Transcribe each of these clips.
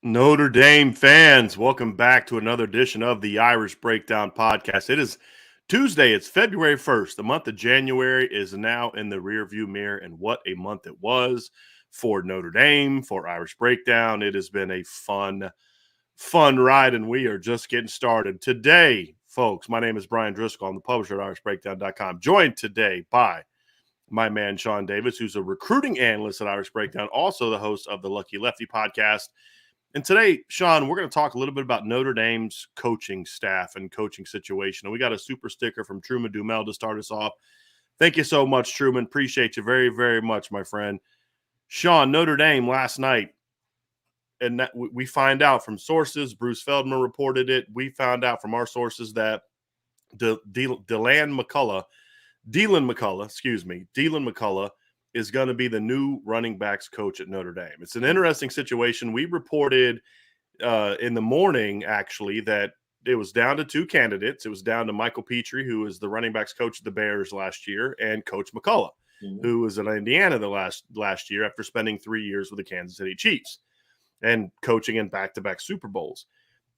Notre Dame fans, welcome back to another edition of the Irish Breakdown Podcast. It is Tuesday. It's February 1st. The month of January is now in the rearview mirror, and what a month it was for Notre Dame, for Irish Breakdown. It has been a fun ride, and we are just getting started. Today, folks, my name is Brian Driscoll. I'm the publisher at irishbreakdown.com, joined today by my man, Sean Davis, who's a recruiting analyst at Irish Breakdown, also the host of the Lucky Lefty podcast. And today, Sean, we're going to talk a little bit about Notre Dame's coaching staff and coaching situation. And we got a super sticker from Truman Dumel to start us off. Thank you so much, Truman. Appreciate you very, very much, my friend. Sean, Notre Dame last night, and that we find out from sources, Bruce Feldman reported it. We found out from our sources that Deland McCullough is going to be the new running backs coach at Notre Dame. It's an interesting situation. We reported in the morning, actually, that it was down to two candidates. It was down to Michael Petrie, who was the running backs coach of the Bears last year, and Coach McCullough, who was at Indiana the last year after spending 3 years with the Kansas City Chiefs and coaching in back-to-back Super Bowls.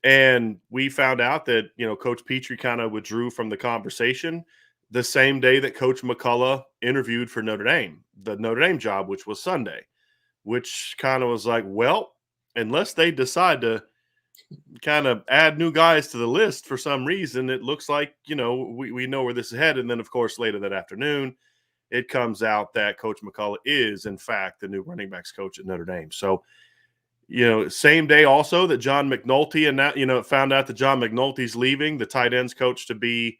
And we found out that, Coach Petrie kind of withdrew from the conversation the same day that Coach McCullough interviewed for Notre Dame, the Notre Dame job, which was Sunday, which kind of was like, well, unless they decide to kind of add new guys to the list for some reason, it looks like, we know where this is headed. And then, of course, later that afternoon, it comes out that Coach McCullough is, in fact, the new running backs coach at Notre Dame. So, same day also that John McNulty found out that John McNulty's leaving, the tight ends coach, to be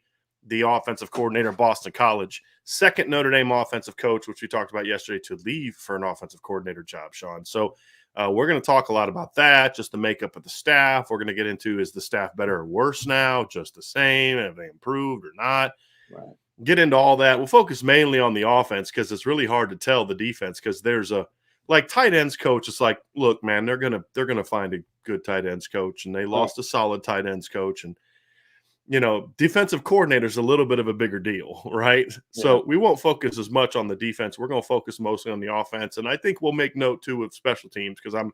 the offensive coordinator at Boston College, second Notre Dame offensive coach, which we talked about yesterday, to leave for an offensive coordinator job, Sean. So we're going to talk a lot about that, just the makeup of the staff. We're going to get into, is the staff better or worse now, just the same, have they improved or not? Right. Get into all that. We'll focus mainly on the offense because it's really hard to tell the defense, because there's tight ends coach. It's like, look, man, they're gonna find a good tight ends coach, and they lost a solid tight ends coach, and defensive coordinator is a little bit of a bigger deal, right? Yeah. So we won't focus as much on the defense. We're going to focus mostly on the offense. And I think we'll make note, too, of special teams, because I'm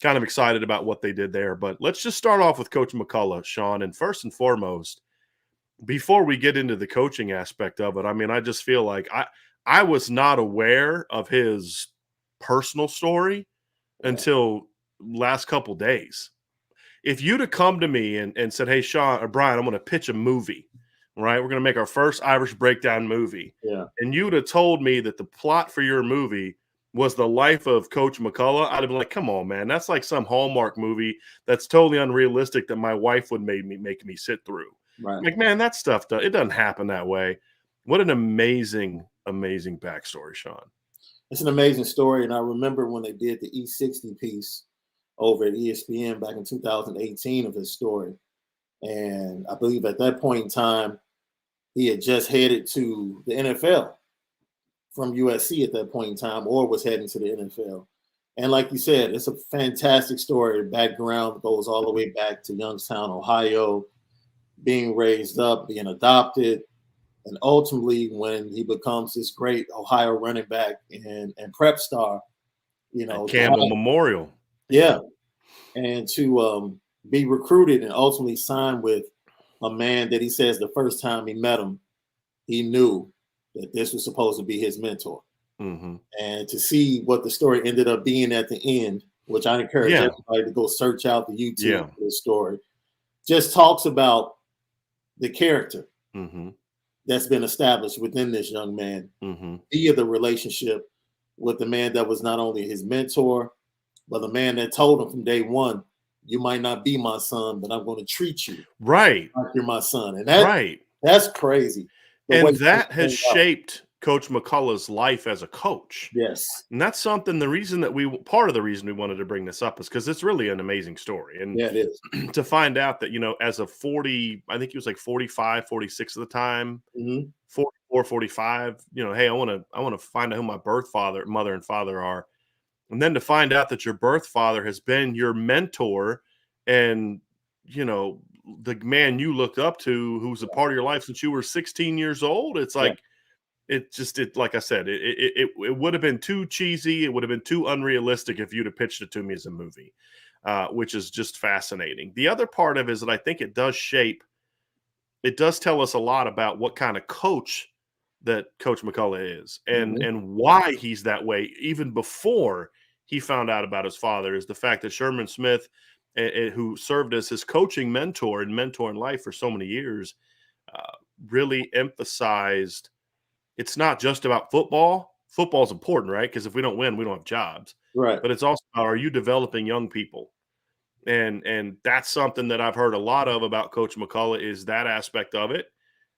kind of excited about what they did there. But let's just start off with Coach McCullough, Sean. And first and foremost, before we get into the coaching aspect of it, I just feel like I was not aware of his personal story until last couple days. If you'd have come to me and said, hey, Sean or Brian, I'm going to pitch a movie, right? We're going to make our first Irish Breakdown movie. Yeah. And you'd have told me that the plot for your movie was the life of Coach McCullough, I'd have been like, come on, man. That's like some Hallmark movie that's totally unrealistic that my wife would make me sit through. Right. Like, man, that stuff, it doesn't happen that way. What an amazing, amazing backstory, Sean. It's an amazing story. And I remember when they did the E60 piece over at ESPN back in 2018 of his story. And I believe at that point in time, he had just headed to the NFL from USC at that point in time, or was heading to the NFL. And like you said, it's a fantastic story. The background goes all the way back to Youngstown, Ohio, being raised up, being adopted, and ultimately when he becomes this great Ohio running back and prep star, at Campbell Memorial. Yeah. And to be recruited and ultimately sign with a man that he says the first time he met him, he knew that this was supposed to be his mentor. Mm-hmm. And to see what the story ended up being at the end, which I encourage everybody to go search out the YouTube for the story, just talks about the character that's been established within this young man via the relationship with the man that was not only his mentor, but the man that told him from day one, you might not be my son, but I'm going to treat you like you're my son. And that's crazy. And that has shaped Coach McCullough's life as a coach. Yes. And that's something, part of the reason we wanted to bring this up is because it's really an amazing story. And Yeah, it is. to find out that, as a 40, I think he was like 45, 46 at the time, Mm-hmm. 44, 45, hey, I want to find out who my mother and father are. And then to find out that your birth father has been your mentor and, the man you looked up to, who's a part of your life since you were 16 years old. It's like, like I said, it would have been too cheesy. It would have been too unrealistic if you'd have pitched it to me as a movie, which is just fascinating. The other part of it is that I think it does tell us a lot about what kind of coach that Coach McCullough is and why he's that way even before he found out about his father, is the fact that Sherman Smith, who served as his coaching mentor and mentor in life for so many years, really emphasized it's not just about football. Football is important, right? Because if we don't win, we don't have jobs. Right. But it's also about, are you developing young people? And that's something that I've heard a lot of about Coach McCullough, is that aspect of it.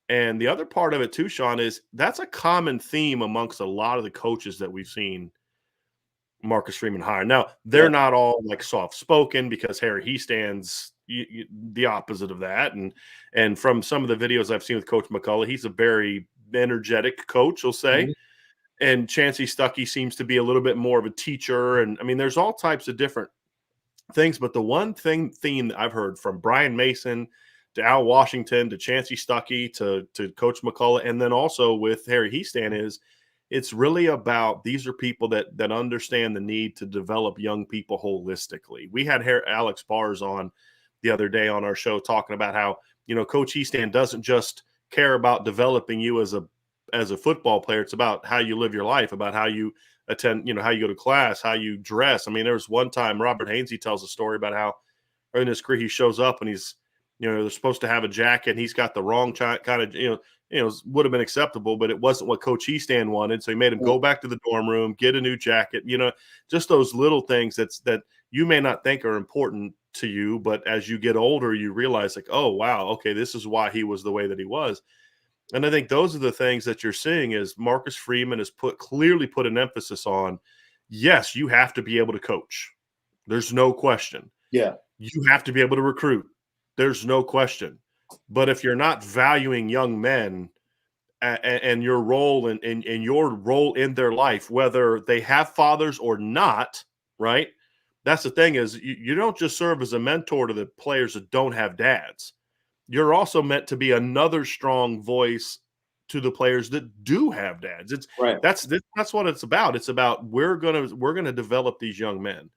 And the other part of it too, Sean, is that's a common theme amongst a lot of the coaches that we've seen Marcus Freeman hire. Now, they're not all like soft-spoken, because Harry Hiestand's the opposite of that. And from some of the videos I've seen with Coach McCullough, he's a very energetic coach, we'll say. Mm-hmm. And Chansi Stuckey seems to be a little bit more of a teacher. And I mean, there's all types of different things. But the one theme that I've heard from Brian Mason to Al Washington to Chansi Stuckey to Coach McCullough, and then also with Harry Hiestand, is it's really about, these are people that understand the need to develop young people holistically. We had Alex Bars on the other day on our show talking about how, Coach Hiestand doesn't just care about developing you as a football player. It's about how you live your life, about how you attend, how you go to class, how you dress. I mean, there was one time Robert Hainsey tells a story about how in his career he shows up and he's, they're supposed to have a jacket and he's got the wrong kind of, would have been acceptable, but it wasn't what Coach Hiestand wanted. So he made him go back to the dorm room, get a new jacket, just those little things that you may not think are important to you, but as you get older, you realize like, oh, wow, okay, this is why he was the way that he was. And I think those are the things that you're seeing, is Marcus Freeman has clearly put an emphasis on, yes, you have to be able to coach. There's no question. Yeah. You have to be able to recruit. There's no question. But if you're not valuing young men and your role and your role in their life, whether they have fathers or not, right? That's the thing, is you don't just serve as a mentor to the players that don't have dads. You're also meant to be another strong voice to the players that do have dads. It's right. That's what it's about. It's about we're gonna develop these young men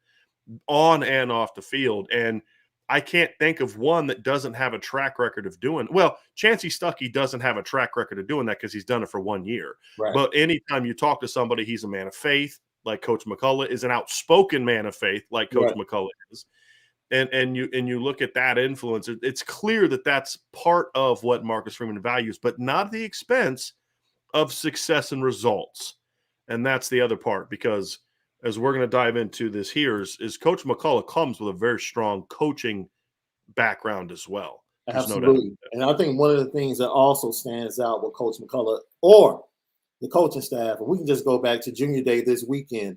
on and off the field. And I can't think of one that doesn't have a track record of doing. Well, Chansi Stuckey doesn't have a track record of doing that because he's done it for 1 year. Right. But anytime you talk to somebody, he's a man of faith, like Coach McCullough is an outspoken man of faith, like Coach McCullough is. And you look at that influence, it's clear that that's part of what Marcus Freeman values, but not at the expense of success and results. And that's the other part, because as we're going to dive into this here, is Coach McCullough comes with a very strong coaching background as well. Absolutely. And I think one of the things that also stands out with Coach McCullough or the coaching staff, and we can just go back to junior day this weekend,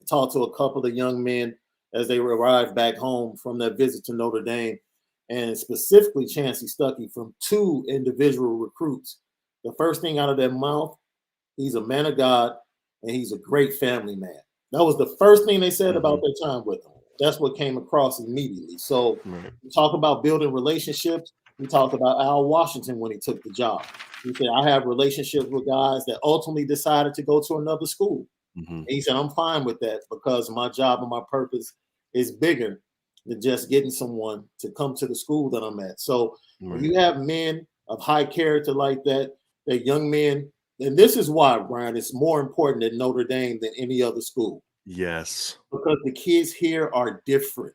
talk to a couple of young men as they arrived back home from that visit to Notre Dame, and specifically Chansi Stuckey, from 2 individual recruits. The first thing out of their mouth, he's a man of God and he's a great family man. That was the first thing they said about their time with him. That's what came across immediately. So we talk about building relationships. We talked about Al Washington when he took the job. He said, I have relationships with guys that ultimately decided to go to another school. And he said, I'm fine with that because my job and my purpose is bigger than just getting someone to come to the school that I'm at. So when you have men of high character like that, that young men, and this is why, Brian, it's more important at Notre Dame than any other school. Yes. Because the kids here are different.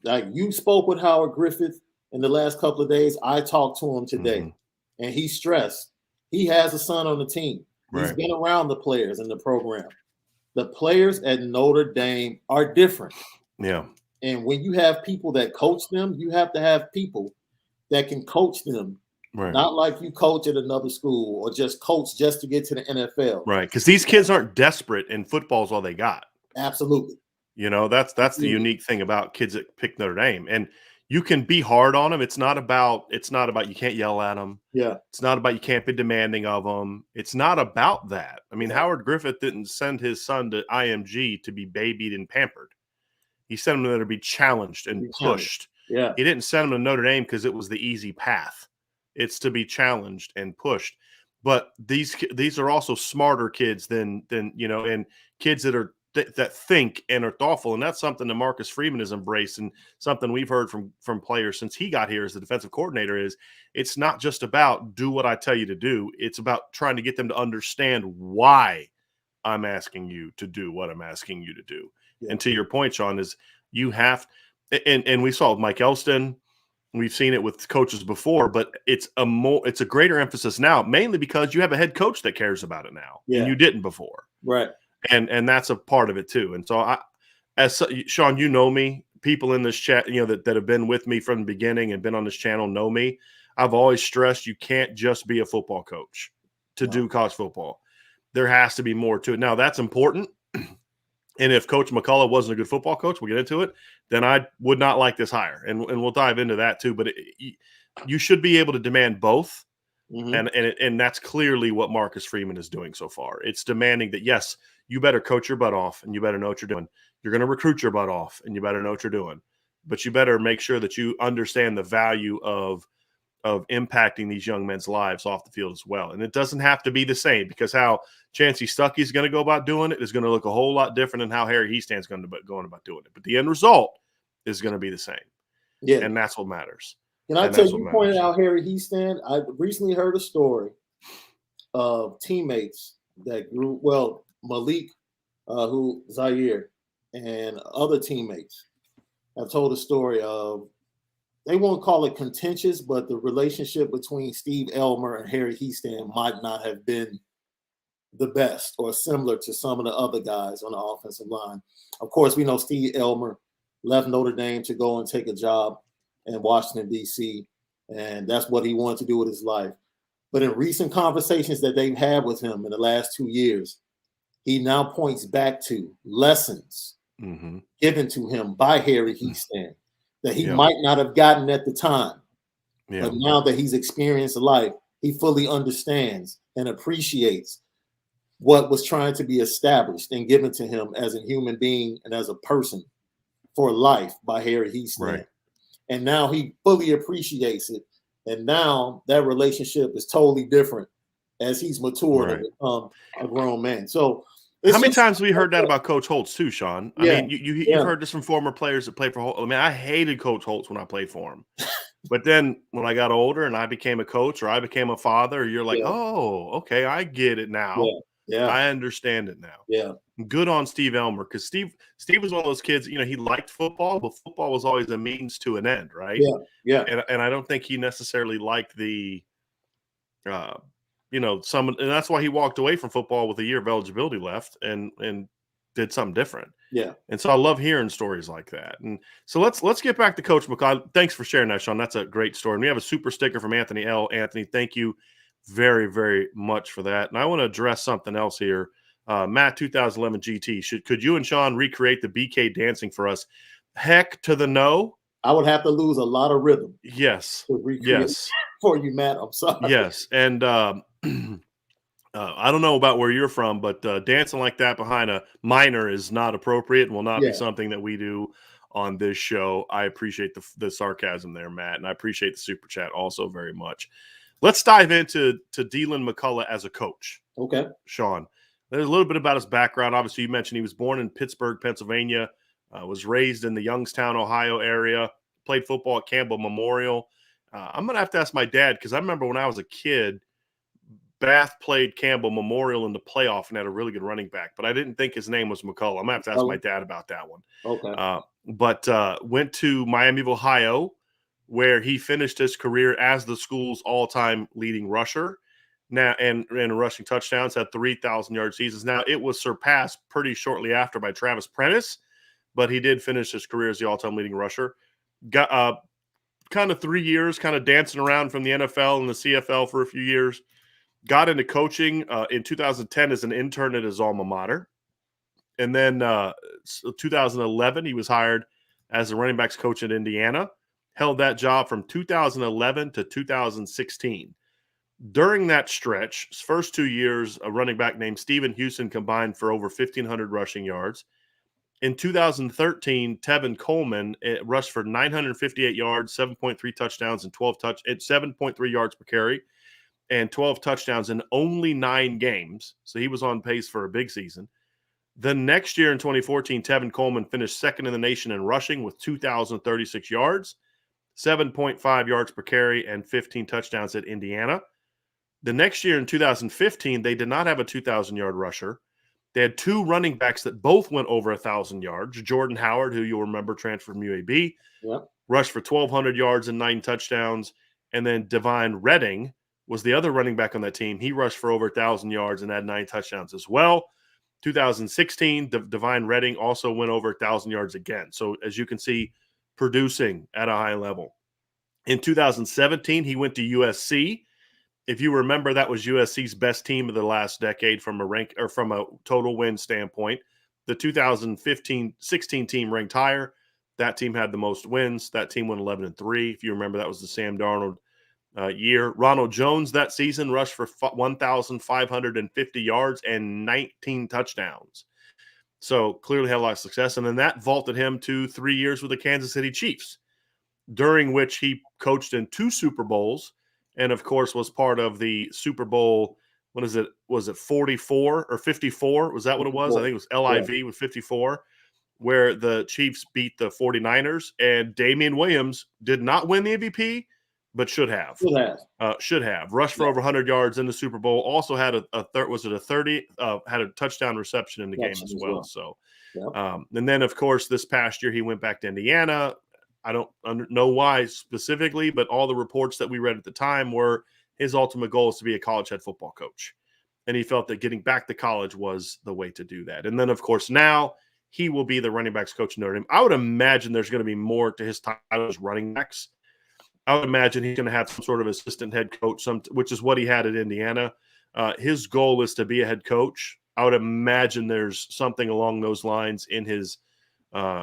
Like you spoke with Howard Griffith in the last couple of days. I talked to him today, and he stressed he has a son on the team. He's been around the players in the program. The players at Notre Dame are different. Yeah. And when you have people that coach them, you have to have people that can coach them Right. Not like you coach at another school or just coach just to get to the NFL. Right. Because these kids aren't desperate, and football's all they got. Absolutely. You know, that's the unique thing about kids that pick Notre Dame. And you can be hard on them. It's not about you can't yell at them. Yeah. It's not about you can't be demanding of them. It's not about that. I mean, Yeah. Howard Griffith didn't send his son to IMG to be babied and pampered. He sent him there to be challenged and pushed. Yeah. He didn't send him to Notre Dame because it was the easy path. It's to be challenged and pushed. But these are also smarter kids than and kids that are that think and are thoughtful, and that's something that Marcus Freeman has embraced, and something we've heard from players since he got here as the defensive coordinator is it's not just about do what I tell you to do. It's about trying to get them to understand why I'm asking you to do what I'm asking you to do. Yeah. And to your point, Sean, is you have and we saw it with Mike Elston. We've seen it with coaches before, but it's a greater emphasis now, mainly because you have a head coach that cares about it now, and you didn't before. Right. And that's a part of it too. And so as Sean, you know me, people in this chat, that have been with me from the beginning and been on this channel know me. I've always stressed you can't just be a football coach to do college football. There has to be more to it. Now that's important. And if Coach McCullough wasn't a good football coach, we'll get into it, then I would not like this hire. And we'll dive into that too. But you should be able to demand both. Mm-hmm. And that's clearly what Marcus Freeman is doing so far. It's demanding that, yes, you better coach your butt off and you better know what you're doing. You're going to recruit your butt off and you better know what you're doing. But you better make sure that you understand the value of impacting these young men's lives off the field as well. And it doesn't have to be the same, because how Chansi Stuckey is going to go about doing it is going to look a whole lot different than how Harry Hiestand is going about doing it. But the end result is going to be the same. Yeah. And that's what matters. Can I tell you, pointed out Harry Hiestand, I recently heard a story of teammates that grew, Malik, Zaire, and other teammates have told a story of, they won't call it contentious, but the relationship between Steve Elmer and Harry Hiestand might not have been the best or similar to some of the other guys on the offensive line. Of course, we know Steve Elmer left Notre Dame to go and take a job in Washington, D.C., and that's what he wanted to do with his life. But in recent conversations that they've had with him in the last 2 years, he now points back to lessons given to him by Harry Hiestand that he might not have gotten at the time. Yeah. But now that he's experienced life, he fully understands and appreciates what was trying to be established and given to him as a human being and as a person for life by Harry Hiestand. Right. And now he fully appreciates it. And now that relationship is totally different as he's matured and become a grown man. So how many times have we heard that about Coach Holtz too, Sean? I mean, you've heard this from former players that played for Holtz. I mean, I hated Coach Holtz when I played for him. But then when I got older and I became a coach or I became a father, you're like, oh, okay, I get it now. Yeah. I understand it now. Yeah. Good on Steve Elmer, because Steve was one of those kids, he liked football, but football was always a means to an end, right? Yeah. Yeah. And I don't think he necessarily liked the and that's why he walked away from football with a year of eligibility left and did something different. Yeah. And so I love hearing stories like that. And so let's get back to Coach McCullough. Thanks for sharing that, Sean. That's a great story. And we have a super sticker from Anthony L. Anthony, thank you very, very much for that. And I want to address something else here. Matt 2011 GT, could you and Sean recreate the BK dancing for us? Heck to the no. I would have to lose a lot of rhythm. Yes. To recreate for you, Matt. I'm sorry. Yes. And I don't know about where you're from, but dancing like that behind a minor is not appropriate and will not be something that we do on this show. I appreciate the sarcasm there, Matt, and I appreciate the super chat also very much. Let's dive into Deland McCullough as a coach. Okay. Sean, there's a little bit about his background. Obviously, you mentioned he was born in Pittsburgh, Pennsylvania, was raised in the Youngstown, Ohio area, played football at Campbell Memorial. I'm going to have to ask my dad, because I remember when I was a kid, Bath played Campbell Memorial in the playoff and had a really good running back, but I didn't think his name was McCullough. I'm going to have to ask my dad about that one. Okay. But went to Miami of Ohio, where he finished his career as the school's all-time leading rusher. Now, and rushing touchdowns, had 3,000-yard seasons. Now, it was surpassed pretty shortly after by Travis Prentice, but he did finish his career as the all-time leading rusher. kind of 3 years, kind of dancing around from the NFL and the CFL for a few years. Got into coaching in 2010 as an intern at his alma mater. And then 2011, he was hired as a running backs coach at Indiana. Held that job from 2011 to 2016. During that stretch, his first 2 years, a running back named Stephen Hiestand combined for over 1,500 rushing yards. In 2013, Tevin Coleman rushed for 958 yards, 7.3 touchdowns, and 7.3 yards per carry, and 12 touchdowns in only 9 games. So he was on pace for a big season. The next year in 2014, Tevin Coleman finished second in the nation in rushing with 2,036 yards, 7.5 yards per carry, and 15 touchdowns at Indiana. The next year in 2015, they did not have a 2,000-yard rusher. They had 2 running backs that both went over 1,000 yards. Jordan Howard, who you'll remember transferred from UAB, rushed for 1,200 yards and 9 touchdowns. And then Divine Redding was the other running back on that team. He rushed for over 1,000 yards and had 9 touchdowns as well. 2016, Divine Redding also went over 1,000 yards again. So as you can see, producing at a high level. In 2017, he went to USC. If you remember, that was USC's best team of the last decade from a total win standpoint. The 2015-16 team ranked higher. That team had the most wins. That team went 11-3. If you remember, that was the Sam Darnold year. Ronald Jones that season rushed for 1,550 yards and 19 touchdowns. So clearly had a lot of success. And then that vaulted him to 3 years with the Kansas City Chiefs, during which he coached in 2 Super Bowls. And, of course, was part of the Super Bowl, what is it? Was it 44 or 54? Was that what it was? I think it was LIV with 54, where the Chiefs beat the 49ers. And Damian Williams did not win the MVP, but should have. Should have. Rushed for over 100 yards in the Super Bowl. Also had had a touchdown reception in the game as well. So, and then, of course, this past year he went back to Indiana. I don't know why specifically, but all the reports that we read at the time were his ultimate goal is to be a college head football coach. And he felt that getting back to college was the way to do that. And then, of course, now he will be the running backs coach in Notre Dame. I would imagine there's going to be more to his title as running backs. I would imagine he's going to have some sort of assistant head coach, which is what he had at Indiana. His goal is to be a head coach. I would imagine there's something along those lines in his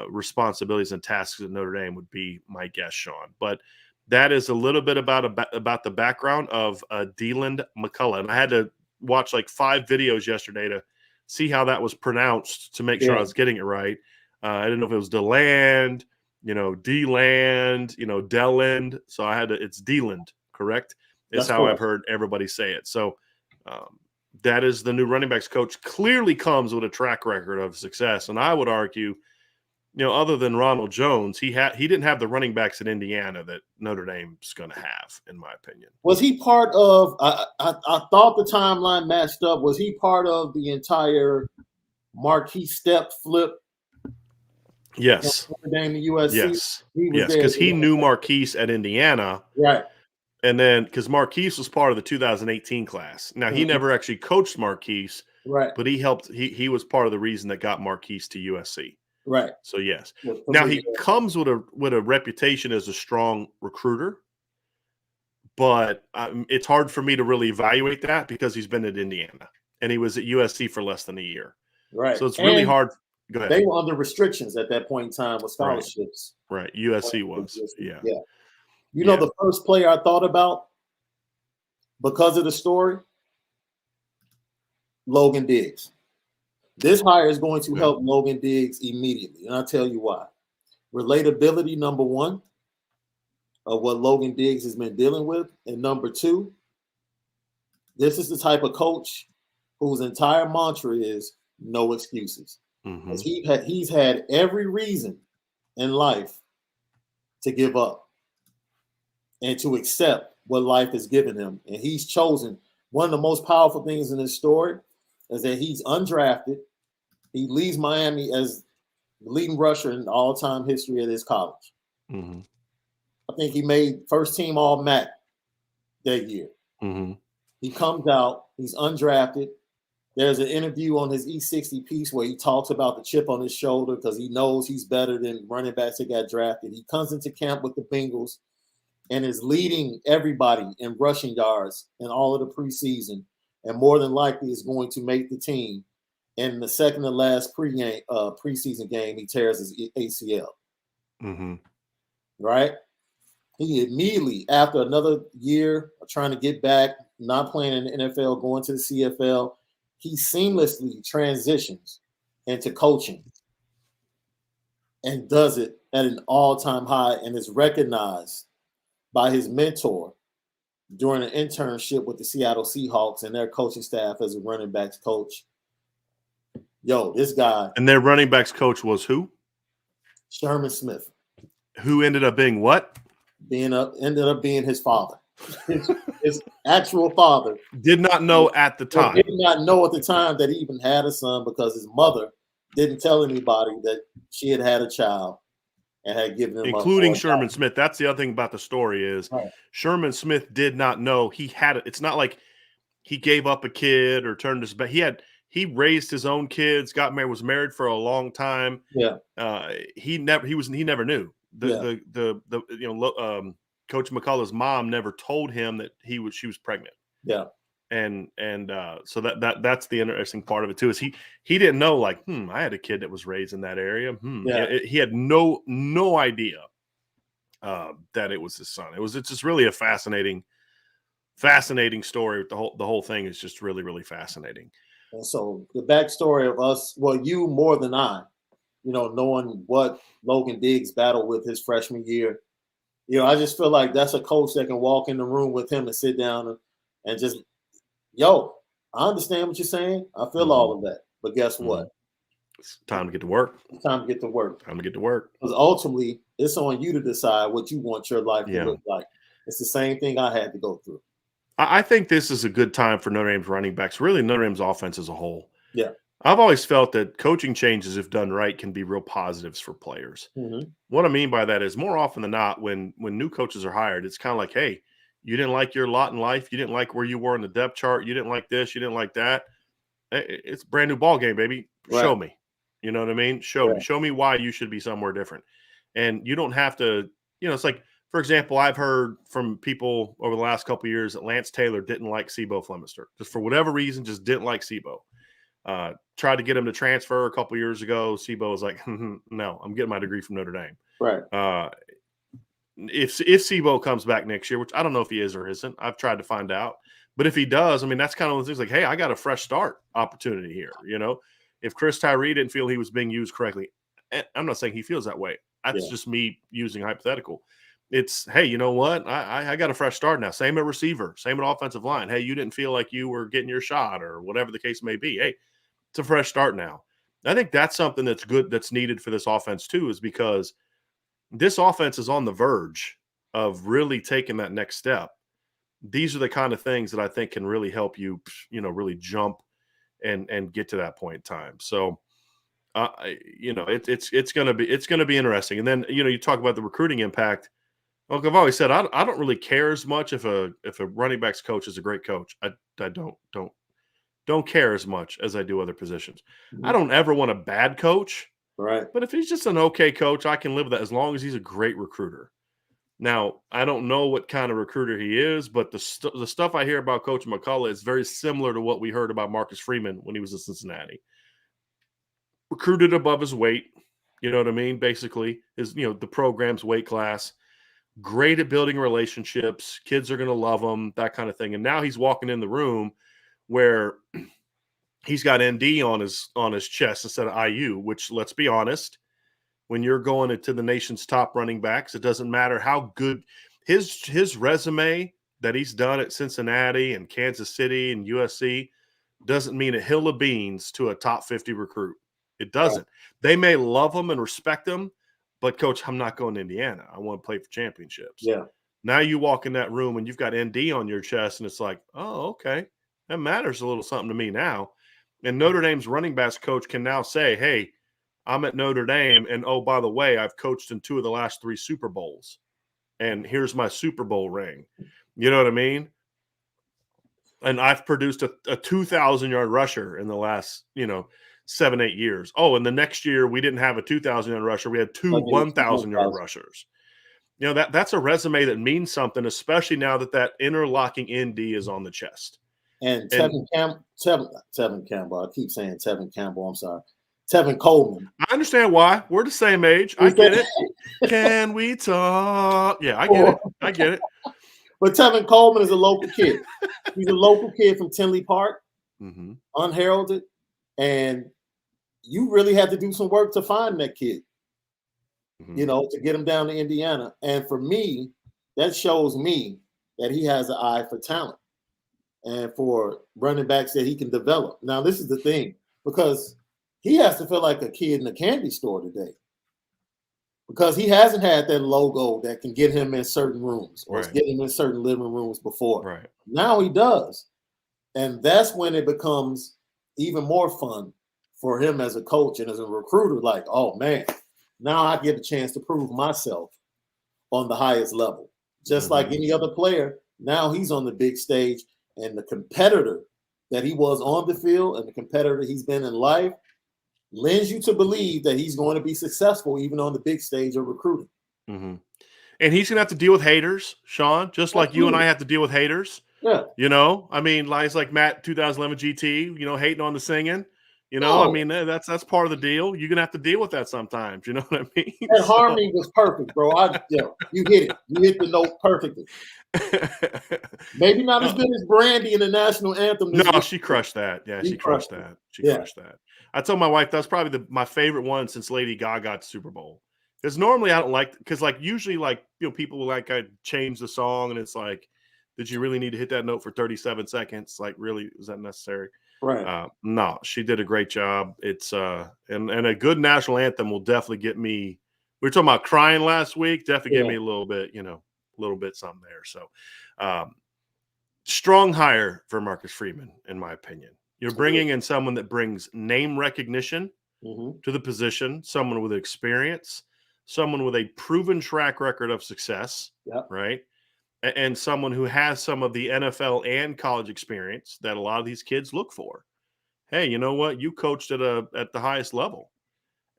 responsibilities and tasks at Notre Dame would be my guess, Sean. But that is a little bit about the background of Deland McCullough. And I had to watch like 5 videos yesterday to see how that was pronounced to make sure I was getting it right. I didn't know if it was Deland, Deland, Deland. So it's Deland, correct? Is how I've heard everybody say it. So that is the new running backs coach. Clearly comes with a track record of success. And I would argue, other than Ronald Jones, he didn't have the running backs in Indiana that Notre Dame's going to have, in my opinion. Was he part of? I thought the timeline matched up. Was he part of the entire Marquis step flip? Yes. Notre Dame to USC. Yes, because he knew Marquis at Indiana, right? And then because Marquis was part of the 2018 class. Now he never actually coached Marquis, right? But he helped. He was part of the reason that got Marquis to USC. Right. So yes. Now he comes with a reputation as a strong recruiter, but it's hard for me to really evaluate that because he's been at Indiana and he was at USC for less than a year. Right. So it's really hard. Go ahead. They were under restrictions at that point in time with scholarships. Right. USC was. Yeah. Yeah. You know the first player I thought about because of the story? Logan Diggs. This hire is going to help Logan Diggs immediately, and I'll tell you why. Relatability, number one, of what Logan Diggs has been dealing with, and number two, this is the type of coach whose entire mantra is no excuses. Because he's had every reason in life to give up and to accept what life has given him, and he's chosen. One of the most powerful things in this story is that he's undrafted. He leads Miami as the leading rusher in all-time history of his college. I think he made first team All-MAC that year. He comes out. He's undrafted. There's an interview on his E60 piece where he talks about the chip on his shoulder because he knows he's better than running backs that got drafted. He comes into camp with the Bengals. and is leading everybody in rushing yards in all of the preseason, and more than likely is going to make the team. In the second to last preseason game, he tears his ACL. Mm-hmm. Right? He immediately, after another year of trying to get back, not playing in the NFL, going to the CFL, he seamlessly transitions into coaching and does it at an all-time high and is recognized by his mentor during an internship with the Seattle Seahawks and their coaching staff as a running backs coach. Yo, this guy. And their running backs coach was who? Sherman Smith. Who ended up being what? Ended up being his father. His actual father. Did not know at the time. Did not know at the time that he even had a son because his mother didn't tell anybody that she had a child and had given him including Sherman Smith. That's the other thing about the story is right. Sherman Smith did not know he had it. It's not like he gave up a kid or turned his back. He raised his own kids, got married, was married for a long time. Yeah. He never knew. Coach McCullough's mom never told him that she was pregnant. Yeah. And so that's the interesting part of it too, is he didn't know, like, I had a kid that was raised in that area. He had no idea that it was his son. It's just really a fascinating story. The whole thing is just really, really fascinating. And so the backstory of us, well, you more than I, knowing what Logan Diggs battled with his freshman year, I just feel like that's a coach that can walk in the room with him and sit down and just, yo, I understand what you're saying. I feel all of that. But guess what? It's time to get to work. It's time to get to work. Time to get to work. Because ultimately, it's on you to decide what you want your life to look like. It's the same thing I had to go through. I think this is a good time for Notre Dame's running backs, really Notre Dame's offense as a whole. Yeah. I've always felt that coaching changes, if done right, can be real positives for players. Mm-hmm. What I mean by that is more often than not, when new coaches are hired, it's kind of like, hey, you didn't like your lot in life. You didn't like where you were in the depth chart. You didn't like this. You didn't like that. It's a brand new ball game, baby. Right. Show me. You know what I mean? Show me why you should be somewhere different. And you don't have to, it's like, for example, I've heard from people over the last couple of years that Lance Taylor didn't like Sebo Flemister. Just for whatever reason, just didn't like Sebo. Tried to get him to transfer a couple of years ago. Sebo was like, no, I'm getting my degree from Notre Dame. Right. If Sebo comes back next year, which I don't know if he is or isn't, I've tried to find out. But if he does, I mean, that's kind of one of the things like, hey, I got a fresh start opportunity here. If Chris Tyree didn't feel he was being used correctly, I'm not saying he feels that way. That's just me using hypothetical. It's, hey, you know what? I got a fresh start now. Same at receiver, same at offensive line. Hey, you didn't feel like you were getting your shot or whatever the case may be. Hey, it's a fresh start now. I think that's something that's good, that's needed for this offense too, is because this offense is on the verge of really taking that next step. These are the kind of things that I think can really help you, really jump and get to that point in time. So, it's going to be interesting. And then, you talk about the recruiting impact. Like I've always said, I don't really care as much if a running backs coach is a great coach. I don't care as much as I do other positions. Mm-hmm. I don't ever want a bad coach. Right. But if he's just an okay coach, I can live with that as long as he's a great recruiter. Now, I don't know what kind of recruiter he is, but the stuff I hear about Coach McCullough is very similar to what we heard about Marcus Freeman when he was in Cincinnati. Recruited above his weight, you know what I mean? Basically, is the program's weight class. Great at building relationships. Kids are going to love him, that kind of thing. And now he's walking in the room where he's got ND on his chest instead of IU, which, let's be honest, when you're going into the nation's top running backs, it doesn't matter how good his resume that he's done at Cincinnati and Kansas City and USC doesn't mean a hill of beans to a top 50 recruit. It doesn't. Right. They may love him and respect him, but coach, I'm not going to Indiana. I want to play for championships. Yeah. Now you walk in that room and you've got ND on your chest and it's like, oh, okay. That matters a little something to me now. And Notre Dame's running backs coach can now say, hey, I'm at Notre Dame, and oh, by the way, I've coached in 2 of the last 3 Super Bowls, and here's my Super Bowl ring. You know what I mean? And I've produced a 2,000-yard rusher in the last, 7-8 years. Oh, and the next year we didn't have a 2,000-yard rusher. We had 2 1,000-yard rushers. You know, that's a resume that means something, especially now that interlocking ND is on the chest. And Tevin Campbell. I keep saying Tevin Campbell. I'm sorry. Tevin Coleman. I understand why. We're the same age. I get it. Can we talk? Yeah, I get it. I get it. But Tevin Coleman is a local kid. He's a local kid from Tinley Park, unheralded. And you really had to do some work to find that kid, you know, to get him down to Indiana. And for me, that shows me that he has an eye for talent and for running backs that he can develop. Now, this is the thing, because he has to feel like a kid in a candy store today, because he hasn't had that logo that can get him in certain rooms or get him in certain living rooms before. Right. Now he does. And that's when it becomes even more fun for him as a coach and as a recruiter. Like, oh, man, now I get a chance to prove myself on the highest level. Just like any other player, now he's on the big stage, and the competitor that he was on the field and the competitor he's been in life lends you to believe that he's going to be successful even on the big stage of recruiting. And he's going to have to deal with haters, Sean, just like you and I have to deal with haters. Yeah. You know, I mean, lines like Matt 2011 GT, you know, hating on the singing. You know, I mean, that's part of the deal. You're going to have to deal with that sometimes. You know what I mean? That harmony was perfect, bro. You hit it. You hit the note perfectly. Maybe not as good as Brandy in the national anthem. No, she crushed that. Yeah, she crushed that. She crushed that. I told my wife that's probably my favorite one since Lady Gaga to Super Bowl. Because normally I don't like, because like usually like, you know, people will like I change the song and it's like, did you really need to hit that note for 37 seconds? Like, really, is that necessary? Right. No, she did a great job. It's and a good national anthem will definitely get me. We were talking about crying last week. Definitely get me a little bit, you know, a little bit something there. So, strong hire for Marcus Freeman, in my opinion. You're bringing in someone that brings name recognition to the position, someone with experience, someone with a proven track record of success, right? And someone who has some of the NFL and college experience that a lot of these kids look for. Hey, you know what? You coached at the highest level,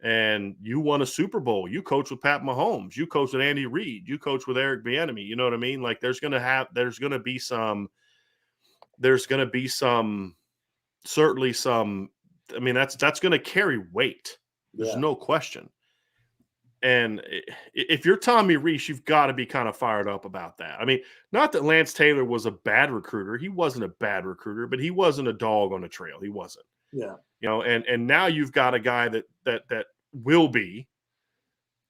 and you won a Super Bowl. You coached with Pat Mahomes. You coached with Andy Reid. You coached with Eric Bieniemy. You know what I mean? Like, there's going to be some. Certainly some. I mean, that's going to carry weight. There's no question. And if you're Tommy Rees, you've got to be kind of fired up about that. I mean, not that Lance Taylor was a bad recruiter. He wasn't a bad recruiter, but he wasn't a dog on the trail. He wasn't. Yeah. You know, and now you've got a guy that will be,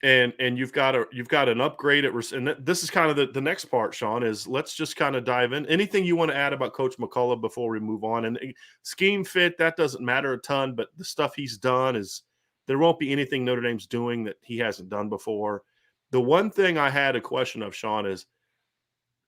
and you've got an upgrade and this is kind of the next part, Sean, is let's just kind of dive in. Anything you want to add about Coach McCullough before we move on? And scheme fit, that doesn't matter a ton, but the stuff he's done is. There won't be anything Notre Dame's doing that he hasn't done before. The one thing I had a question of, Sean, is,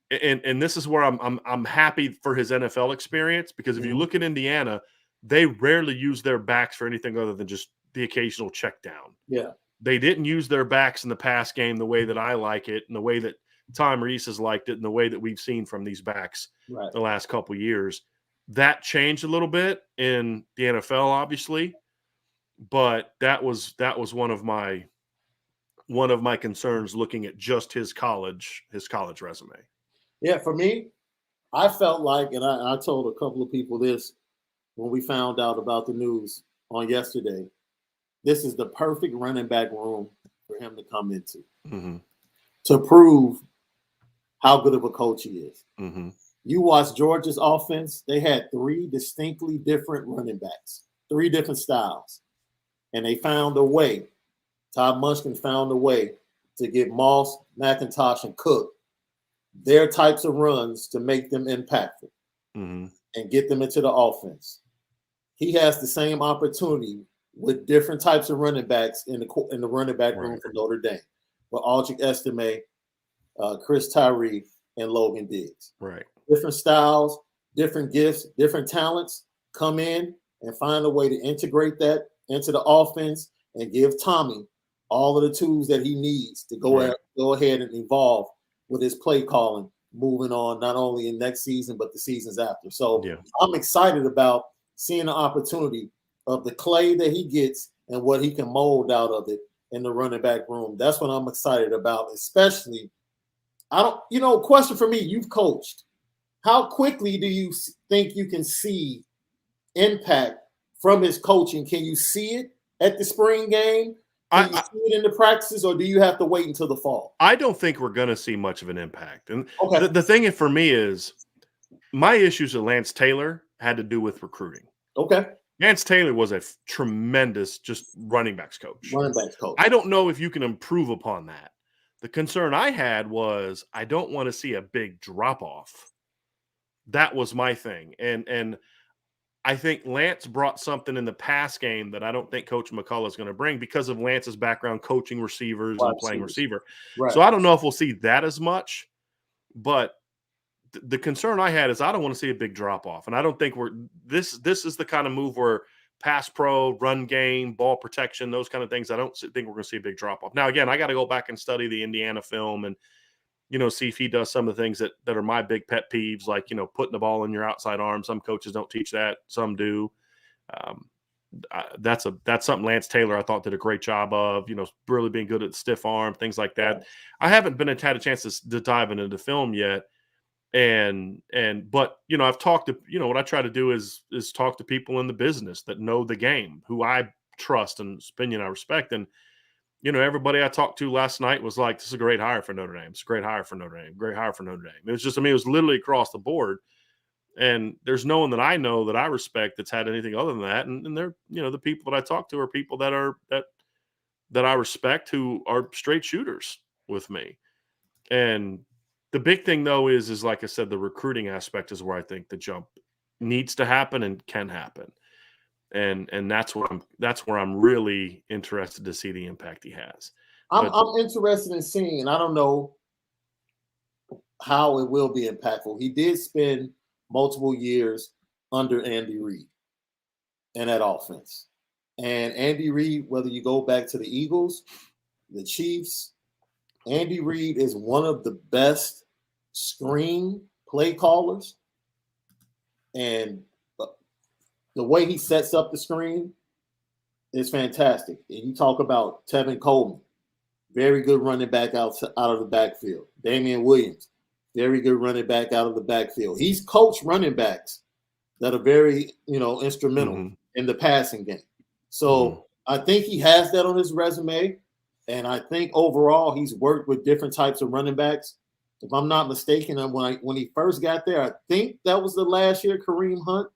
and this is where I'm happy for his NFL experience, because if you look at Indiana, they rarely use their backs for anything other than just the occasional check down. Yeah. They didn't use their backs in the pass game the way that I like it, and the way that Tom Rees has liked it, and the way that we've seen from these backs the last couple of years. That changed a little bit in the NFL, obviously. But that was one of my concerns looking at just his college resume. Yeah, for me, I felt like, and I told a couple of people this when we found out about the news on yesterday, this is the perfect running back room for him to come into to prove how good of a coach he is. You watch Georgia's offense, they had 3 distinctly different running backs, 3 different styles. And they found a way. Todd Munchkin found a way to get Moss, McIntosh, and Cook their types of runs to make them impactful and get them into the offense. He has the same opportunity with different types of running backs in the running back room for Notre Dame, with Aldrich Estime, Chris Tyree, and Logan Diggs. Right. Different styles, different gifts, different talents come in and find a way to integrate that into the offense and give Tommy all of the tools that he needs to go ahead and evolve with his play calling, moving on not only in next season, but the seasons after. So I'm excited about seeing the opportunity of the clay that he gets and what he can mold out of it in the running back room. That's what I'm excited about, especially I don't, you know, question for me, you've coached. How quickly do you think you can see impact from his coaching? Can you see it at the spring game? Can you see it in the practices, or do you have to wait until the fall? I don't think we're going to see much of an impact. And Okay. the thing for me is my issues with Lance Taylor had to do with recruiting. Okay. Lance Taylor was a tremendous just running backs coach. Running backs coach. I don't know if you can improve upon that. The concern I had was I don't want to see a big drop off. That was my thing. And I think Lance brought something in the pass game that I don't think Coach McCullough is going to bring because of Lance's background coaching receivers and playing receiver. Right. So I don't know if we'll see that as much, but the concern I had is I don't want to see a big drop off. And I don't think this is the kind of move where pass pro, run game, ball protection, those kind of things, I don't think we're going to see a big drop off. Now, again, I got to go back and study the Indiana film and, you know, see if he does some of the things that are my big pet peeves, like, you know, putting the ball in your outside arm. Some coaches don't teach that. Some do. That's something Lance Taylor, I thought, did a great job of, you know, really being good at the stiff arm, things like that. I haven't had a chance to dive into the film yet. But, you know, I've talked to, you know, what I try to do is talk to people in the business that know the game, who I trust and opinion I respect. And, you know, everybody I talked to last night was like, this is a great hire for Notre Dame. It's a great hire for Notre Dame. Great hire for Notre Dame. It was just, I mean, it was literally across the board. And there's no one that I know that I respect that's had anything other than that. And they're, you know, the people that I talk to are people that I respect, who are straight shooters with me. And the big thing, though, is like I said, the recruiting aspect is where I think the jump needs to happen and can happen. And that's where I'm really interested to see the impact he has. I'm interested in seeing, and I don't know how it will be impactful. He did spend multiple years under Andy Reid and that offense. And Andy Reid, whether you go back to the Eagles, the Chiefs, Andy Reid is one of the best screen play callers. And the way he sets up the screen is fantastic. And you talk about Tevin Coleman, very good running back out of the backfield. Damian Williams, very good running back out of the backfield. He's coached running backs that are very, you know, instrumental in the passing game. So I think he has that on his resume. And I think overall he's worked with different types of running backs. If I'm not mistaken, when he first got there, I think that was the last year Kareem Hunt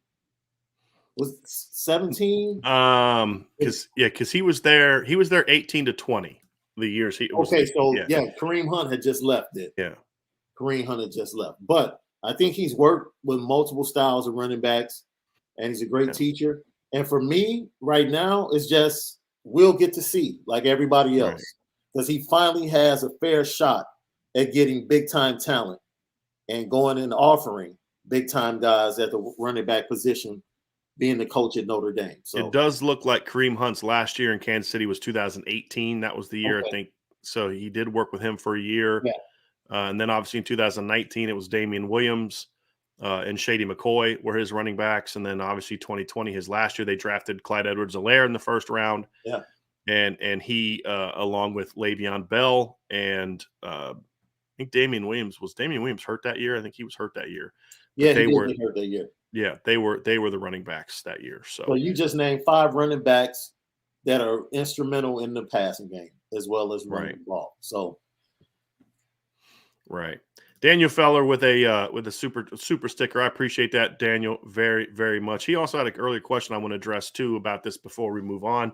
was 17. Because he was there 18 to 20 the years he was. Okay, so Kareem Hunt had just left it. Yeah. Kareem Hunt had just left. But I think he's worked with multiple styles of running backs, and he's a great teacher. And for me, right now, it's just we'll get to see like everybody else, because he finally has a fair shot at getting big-time talent and going and offering big-time guys at the running back position, being the coach at Notre Dame. So it does look like Kareem Hunt's last year in Kansas City was 2018. That was the year, I think. So he did work with him for a year. Yeah. And then obviously in 2019, it was Damian Williams and Shady McCoy were his running backs. And then obviously 2020, his last year, they drafted Clyde Edwards-Helaire in the first round. Yeah. And he, along with Le'Veon Bell and I think Damian Williams hurt that year? I think he was hurt that year. Yeah, he did get hurt that year. Yeah, they were the running backs that year. So you just named 5 running backs that are instrumental in the passing game as well as running the ball. So Daniel Feller with a super sticker. I appreciate that, Daniel, very, very much. He also had an earlier question I want to address too about this before we move on.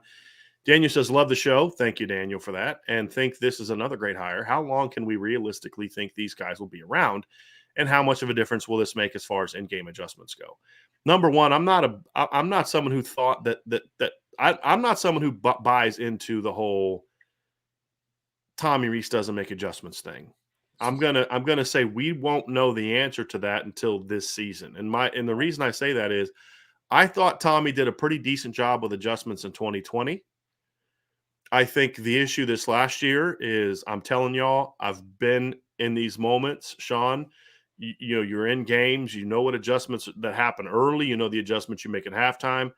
Daniel says, love the show. Thank you, Daniel, for that. And think this is another great hire. How long can we realistically think these guys will be around? And how much of a difference will this make as far as in-game adjustments go? Number one, I'm not someone who thought I'm not someone who buys into the whole Tommy Rees doesn't make adjustments thing. I'm gonna say we won't know the answer to that until this season. And the reason I say that is I thought Tommy did a pretty decent job with adjustments in 2020. I think the issue this last year is, I'm telling y'all, I've been in these moments, Sean. You know, you're in games, you know what adjustments that happen early, you know the adjustments you make at halftime.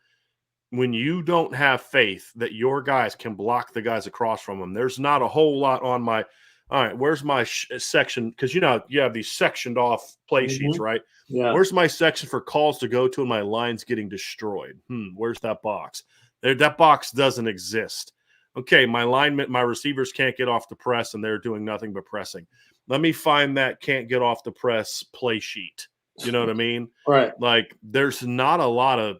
When you don't have faith that your guys can block the guys across from them, there's not a whole lot on my all right, where's my section? Because you have these sectioned off play sheets, right? Yeah. Where's my section for calls to go to and my lines getting destroyed? Where's that box? That box doesn't exist. Okay, my receivers can't get off the press and they're doing nothing but pressing. Let me find that can't get off the press play sheet. You know what I mean? Right. Like there's not a lot of,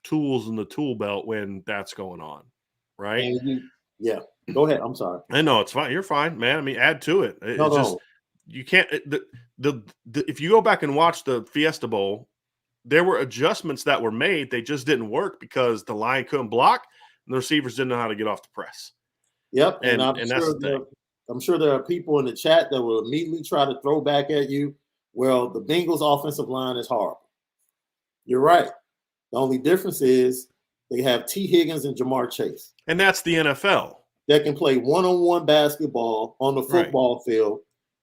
tools in the tool belt when that's going on, right? And go ahead. I'm sorry. I know it's fine. You're fine, man. I mean, add to it. It's just you can't. The if you go back and watch the Fiesta Bowl, there were adjustments that were made. They just didn't work because the line couldn't block and the receivers didn't know how to get off the press. Yep, and that's the thing. I'm sure there are people in the chat that will immediately try to throw back at you. Well, the Bengals' offensive line is horrible. You're right. The only difference is they have T. Higgins and Jamar Chase. And that's the NFL. That can play one-on-one basketball on the football field,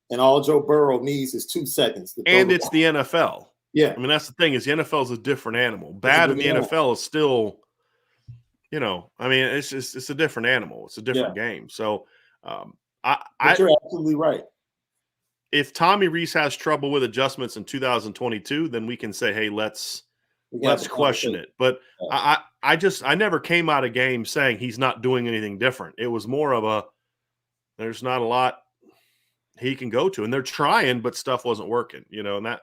and all Joe Burrow needs is 2 seconds. And it's the NFL. Yeah. I mean, that's the thing is the NFL is a different animal. Bad in the NFL is still, I mean, it's a different animal. It's a different game. So you're absolutely right. If Tommy Rees has trouble with adjustments in 2022, then we can say, hey, let's question it. But I never came out of game saying he's not doing anything different. It was more of there's not a lot he can go to, and they're trying, but stuff wasn't working, and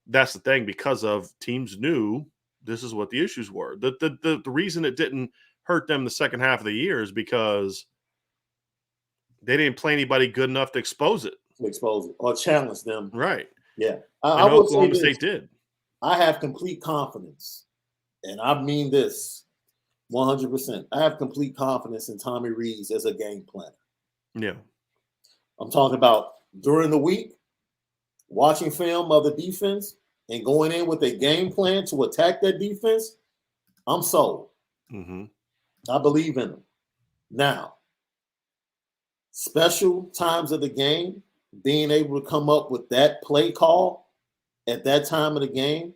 that's the thing, because of teams knew this is what the issues were. The reason it didn't hurt them the second half of the year is because they didn't play anybody good enough to expose it or challenge them. Right. Yeah. I will Oklahoma State did. I have complete confidence, and I mean this 100%. I have complete confidence in Tommy Rees as a game planner. Yeah. I'm talking about during the week, watching film of the defense and going in with a game plan to attack that defense. I'm sold. Mm-hmm. I believe in them. Now, special times of the game, being able to come up with that play call at that time of the game,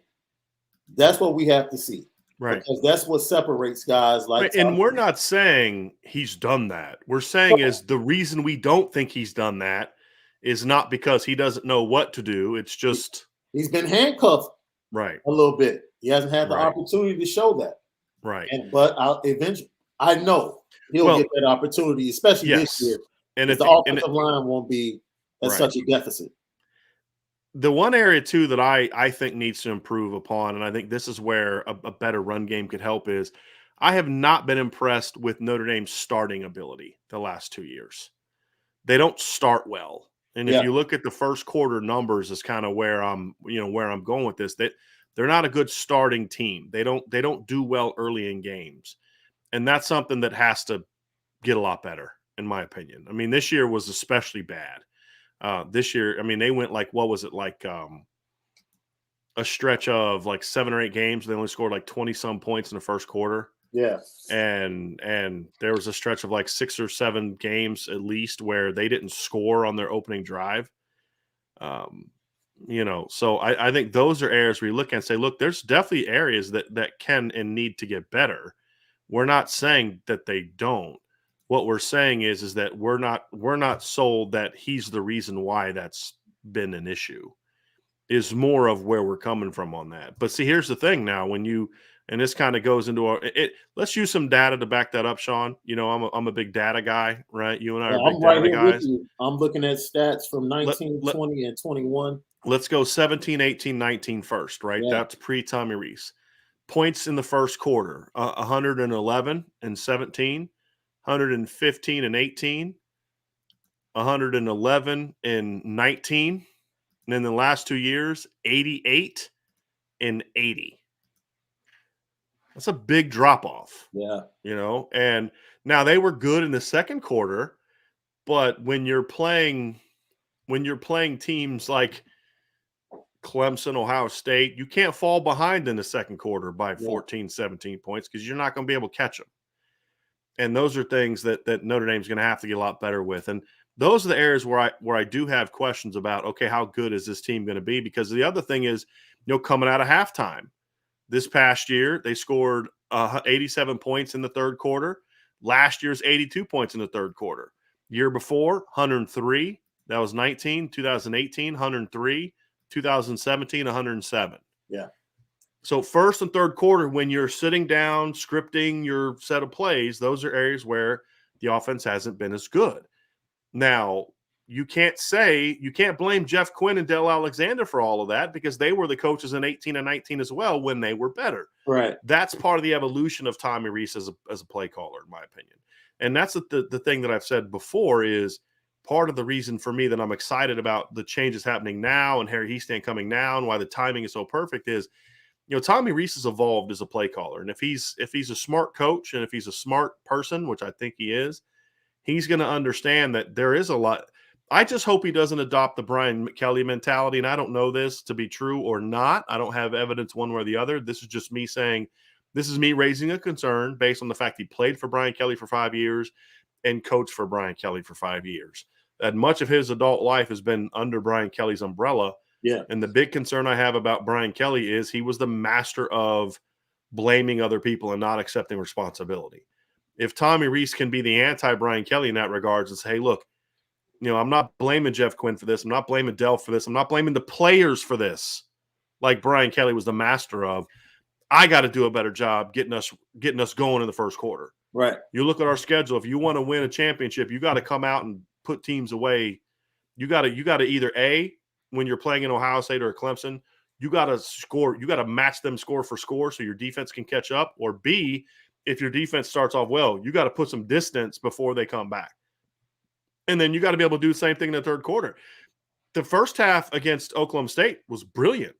that's what we have to see. Right. Because that's what separates guys like right. And we're not saying he's done that. We're saying is the reason we don't think he's done that is not because he doesn't know what to do. It's just he's been handcuffed a little bit. He hasn't had the opportunity to show that. Right. But eventually, I know he'll get that opportunity, especially this year. And the offensive line won't be at such a deficit. The one area, too, that I think needs to improve upon, and I think this is where a better run game could help, is I have not been impressed with Notre Dame's starting ability the last 2 years. They don't start well. And if you look at the first quarter numbers is kind of where I'm going with this, that they're not a good starting team. They don't do well early in games. And that's something that has to get a lot better, in my opinion. I mean, this year was especially bad. This year, I mean, they went a stretch of 7 or 8 games. They only scored 20-some points in the first quarter. Yeah. And there was a stretch of 6 or 7 games at least where they didn't score on their opening drive. So I think those are areas where you look and say, look, there's definitely areas that can and need to get better. We're not saying that they don't. What we're saying is that we're not sold that he's the reason why that's been an issue. Is more of where we're coming from on that. But see, here's the thing now, and this kind of goes into let's use some data to back that up, Sean. I'm a big data guy, right? You and I are big data guys. With you. I'm looking at stats from 19, 20, and 21. Let's go 17, 18, 19 first, right? Yeah. That's pre-Tommy Rees. Points in the first quarter, 111 and 17, 115 and 18, 111 and 19. And then the last 2 years, 88 and 80. That's a big drop off. Yeah. And now they were good in the second quarter, but when you're playing teams like Clemson, Ohio State, you can't fall behind in the second quarter by 14, 17 points because you're not going to be able to catch them. And those are things that Notre Dame's going to have to get a lot better with. And those are the areas where I do have questions about, okay, how good is this team going to be? Because the other thing is, coming out of halftime this past year, they scored 87 points in the third quarter. Last year's 82 points in the third quarter. Year before, 103. That was 19. 2018, 103. 2017, 107. Yeah. So first and third quarter, when you're sitting down, scripting your set of plays, those are areas where the offense hasn't been as good. Now, you can't blame Jeff Quinn and Dell Alexander for all of that because they were the coaches in 18 and 19 as well when they were better. Right. That's part of the evolution of Tommy Rees as a play caller, in my opinion. And that's the thing that I've said before is part of the reason for me that I'm excited about the changes happening now and Harry Hiestand coming now and why the timing is so perfect is, Tommy Rees has evolved as a play caller. And if he's a smart coach and if he's a smart person, which I think he is, he's going to understand that there is a lot. I just hope he doesn't adopt the Brian Kelly mentality. And I don't know this to be true or not. I don't have evidence one way or the other. This is just me saying, this is me raising a concern based on the fact he played for Brian Kelly for 5 years and coached for Brian Kelly for 5 years. That much of his adult life has been under Brian Kelly's umbrella. Yeah. And the big concern I have about Brian Kelly is he was the master of blaming other people and not accepting responsibility. If Tommy Rees can be the anti-Brian Kelly in that regards and say, hey, look, I'm not blaming Jeff Quinn for this. I'm not blaming Dell for this. I'm not blaming the players for this, like Brian Kelly was the master of. I got to do a better job getting us going in the first quarter. Right. You look at our schedule. If you want to win a championship, you got to come out and put teams away. You got to either A, when you're playing in Ohio State or Clemson, you got to score. You got to match them score for score so your defense can catch up. Or B, if your defense starts off well, you got to put some distance before they come back. And then you got to be able to do the same thing in the third quarter. The first half against Oklahoma State was brilliant.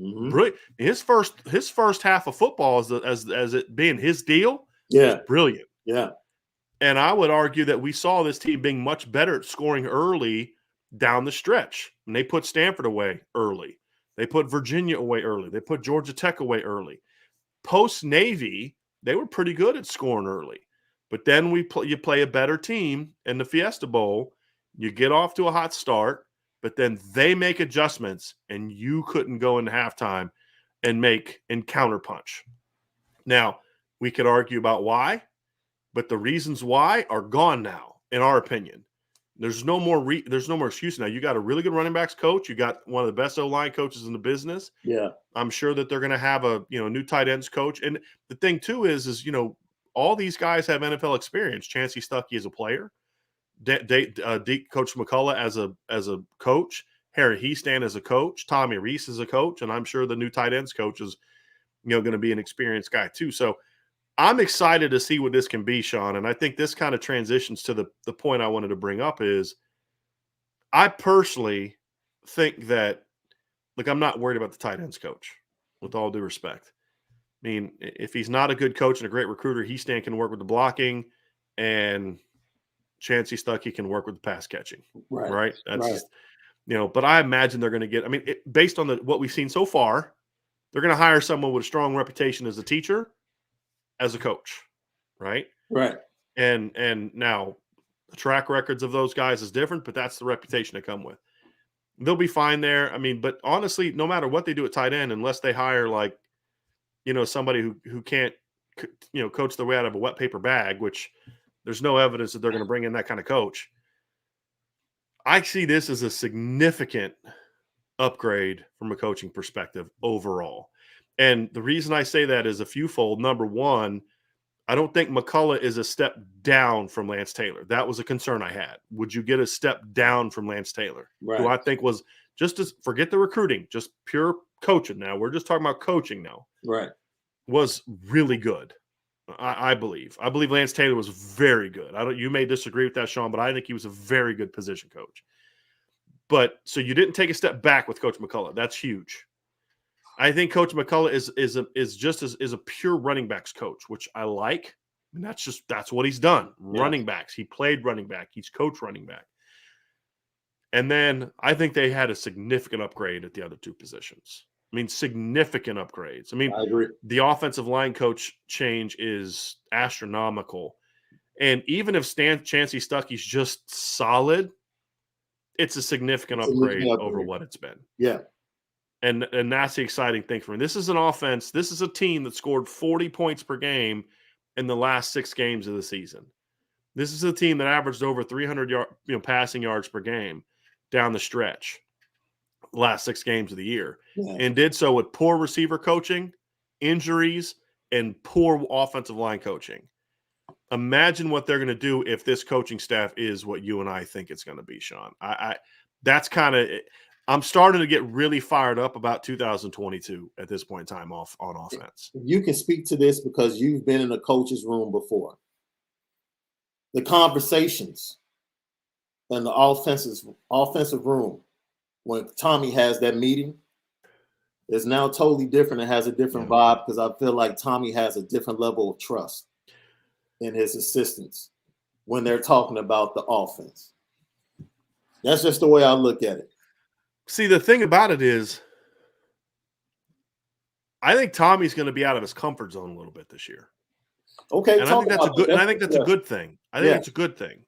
Mm-hmm. Brilliant. His first half of football as it being his deal, yeah, was brilliant. Yeah. And I would argue that we saw this team being much better at scoring early down the stretch. And they put Stanford away early. They put Virginia away early. They put Georgia Tech away early. Post-Navy, they were pretty good at scoring early. But then you play a better team in the Fiesta Bowl. You get off to a hot start, but then they make adjustments, and you couldn't go into halftime and counterpunch. Now, we could argue about why, but the reasons why are gone now, in our opinion. There's no more excuse now. You got a really good running backs coach. You got one of the best O-line coaches in the business. Yeah. I'm sure that they're going to have a new tight ends coach. And the thing too is all these guys have NFL experience. Chansi Stuckey as a player, Coach McCullough as a coach, Harry Hiestand as a coach, Tommy Rees as a coach, and I'm sure the new tight ends coach is going to be an experienced guy too. So I'm excited to see what this can be, Sean. And I think this kind of transitions to the point I wanted to bring up is I personally think that, I'm not worried about the tight ends coach, with all due respect. I mean, if he's not a good coach and a great recruiter, Hiestand can work with the blocking, and Chansi Stuckey can work with the pass catching. Right? That's right. Just, but I imagine they're going to get, based on what we've seen so far, they're going to hire someone with a strong reputation as a teacher, as a coach, right? Right. And now the track records of those guys is different, but that's the reputation they come with. They'll be fine there. But honestly, no matter what they do at tight end, unless they hire somebody who can't, coach their way out of a wet paper bag, which there's no evidence that they're going to bring in that kind of coach. I see this as a significant upgrade from a coaching perspective overall. And the reason I say that is a fewfold. Number one, I don't think McCullough is a step down from Lance Taylor. That was a concern I had. Would you get a step down from Lance Taylor? Right. Who I think was forget the recruiting, just pure coaching now. We're just talking about coaching now. Right. Was really good. I believe. I believe Lance Taylor was very good. You may disagree with that, Sean, but I think he was a very good position coach. But so you didn't take a step back with Coach McCullough. That's huge. I think Coach McCullough is a pure running backs coach, which I like. And that's what he's done. Yeah. Running backs. He played running back. He's coached running back. And then I think they had a significant upgrade at the other two positions. Significant upgrades. I agree. The offensive line coach change is astronomical. And even if Chansi Stuckey's just solid, it's a significant upgrade over what it's been. Yeah. And that's the exciting thing for me. This is an offense. This is a team that scored 40 points per game in the last 6 games of the season. This is a team that averaged over 300 passing yards per game down the stretch, last 6 games of the year, and did so with poor receiver coaching, injuries, and poor offensive line coaching. Imagine what they're going to do if this coaching staff is what you and I think it's going to be, Sean. That's kind of – I'm starting to get really fired up about 2022 at this point in time on offense. You can speak to this because you've been in a coach's room before. The conversations in the offensive room when Tommy has that meeting is now totally different. It has a different vibe because I feel like Tommy has a different level of trust in his assistants when they're talking about the offense. That's just the way I look at it. See, the thing about it is, I think Tommy's going to be out of his comfort zone a little bit this year. Okay, and I think that's a good. And I think that's a good thing. I think it's a good thing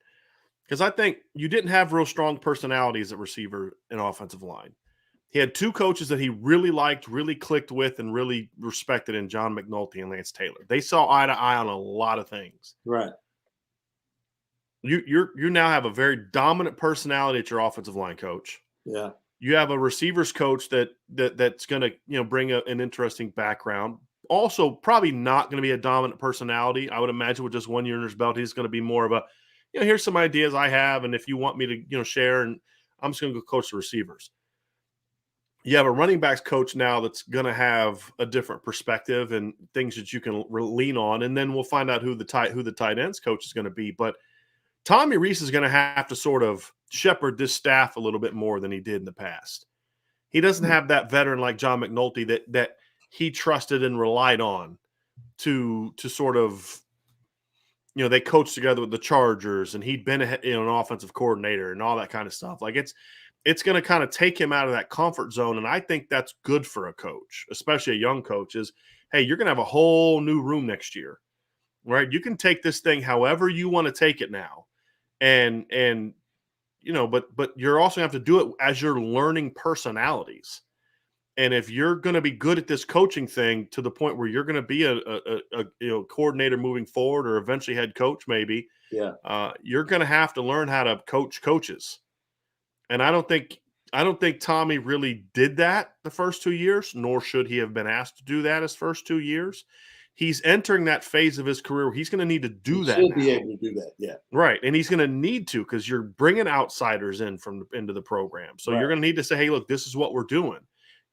because I think you didn't have real strong personalities at receiver and offensive line. He had 2 coaches that he really liked, really clicked with, and really respected in John McNulty and Lance Taylor. They saw eye to eye on a lot of things. Right. You now have a very dominant personality at your offensive line coach. Yeah. You have a receivers coach that's going to bring an interesting background. Also, probably not going to be a dominant personality. I would imagine with just 1 year in his belt, he's going to be more of a, here's some ideas I have, and if you want me to, share, and I'm just going to go coach the receivers. You have a running backs coach now that's going to have a different perspective and things that you can lean on, and then we'll find out who the tight ends coach is going to be. But Tommy Rees is going to have to sort of shepherd this staff a little bit more than he did in the past. He doesn't have that veteran like John McNulty that he trusted and relied on to sort of, they coached together with the Chargers, and he'd been an offensive coordinator and all that kind of stuff. Like it's going to kind of take him out of that comfort zone, and I think that's good for a coach, especially a young coach, is, hey, you're going to have a whole new room next year, right? You can take this thing however you want to take it now. And but you're also going to have to do it as you're learning personalities. And if you're going to be good at this coaching thing to the point where you're going to be a coordinator moving forward, or eventually head coach, maybe, you're going to have to learn how to coach coaches. And I don't think Tommy really did that the first 2 years, nor should he have been asked to do that his first 2 years. He's entering that phase of his career where he's going to need to do that. Should be able to do that, yeah. Right, and he's going to need to, because you're bringing outsiders into the program. So you're going to need to say, hey, look, this is what we're doing.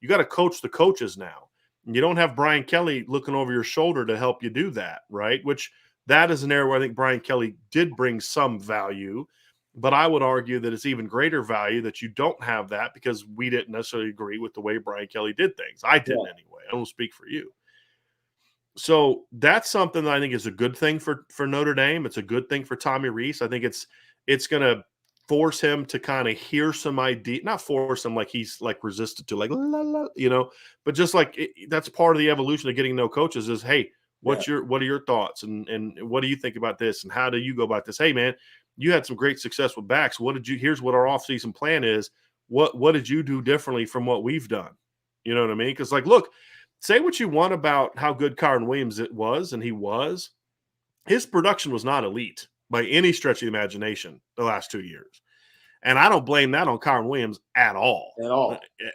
You got to coach the coaches now. And you don't have Brian Kelly looking over your shoulder to help you do that, right? Which that is an area where I think Brian Kelly did bring some value, but I would argue that it's even greater value that you don't have that, because we didn't necessarily agree with the way Brian Kelly did things. I didn't anyway. I don't speak for you. So that's something that I think is a good thing for Notre Dame. It's a good thing for Tommy Rees. I think it's going to force him to kind of hear some idea, not force him like he's like resisted to, like, la, la, but just like that's part of the evolution of getting to know coaches is, hey, what are your thoughts, and what do you think about this, and how do you go about this? Hey, man, you had some great success with backs. Here's what our offseason plan is. What did you do differently from what we've done? You know what I mean? Because, like, look, say what you want about how good Kyren Williams it was, and he was. His production was not elite by any stretch of the imagination the last 2 years. And I don't blame that on Kyren Williams at all.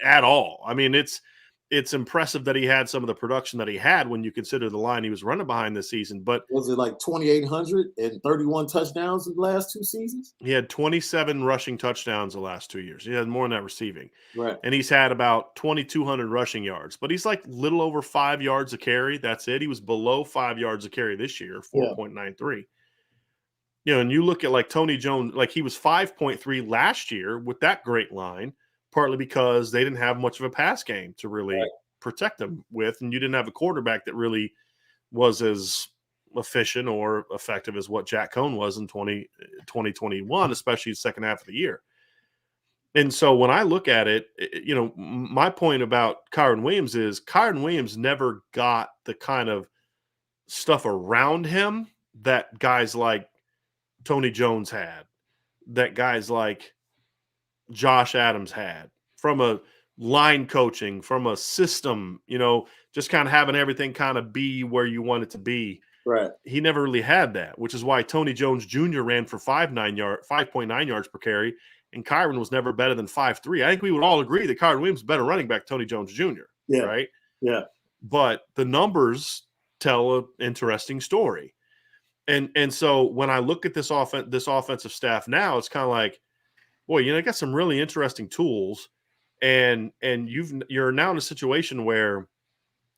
At all. I mean, it's impressive that he had some of the production that he had when you consider the line he was running behind this season. But was it like 2,800 and 31 touchdowns in the last 2 seasons? He had 27 rushing touchdowns the last 2 years. He had more than that receiving. Right. And he's had about 2,200 rushing yards. But he's like little over 5 yards a carry. That's it. He was below 5 yards a carry this year, 4.93. And you look at like Tony Jones, like he was 5.3 last year with that great line, partly because they didn't have much of a pass game to really protect them with, and you didn't have a quarterback that really was as efficient or effective as what Jack Cohn was in 2021, especially the second half of the year. And so when I look at it, my point about Kyren Williams is Kyren Williams never got the kind of stuff around him that guys like Tony Jones had, that guys like Josh Adams had, from a line coaching, from a system, just kind of having everything kind of be where you want it to be. Right. He never really had that, which is why Tony Jones Jr. ran for 5.9 yards per carry, and Kyron was never better than 5.3. I think we would all agree that Kyron Williams is a better running back than Tony Jones Jr., Yeah. right? Yeah. But the numbers tell an interesting story. And so when I look at this offensive staff now, it's kind of like, boy, you got some really interesting tools, and you're now in a situation where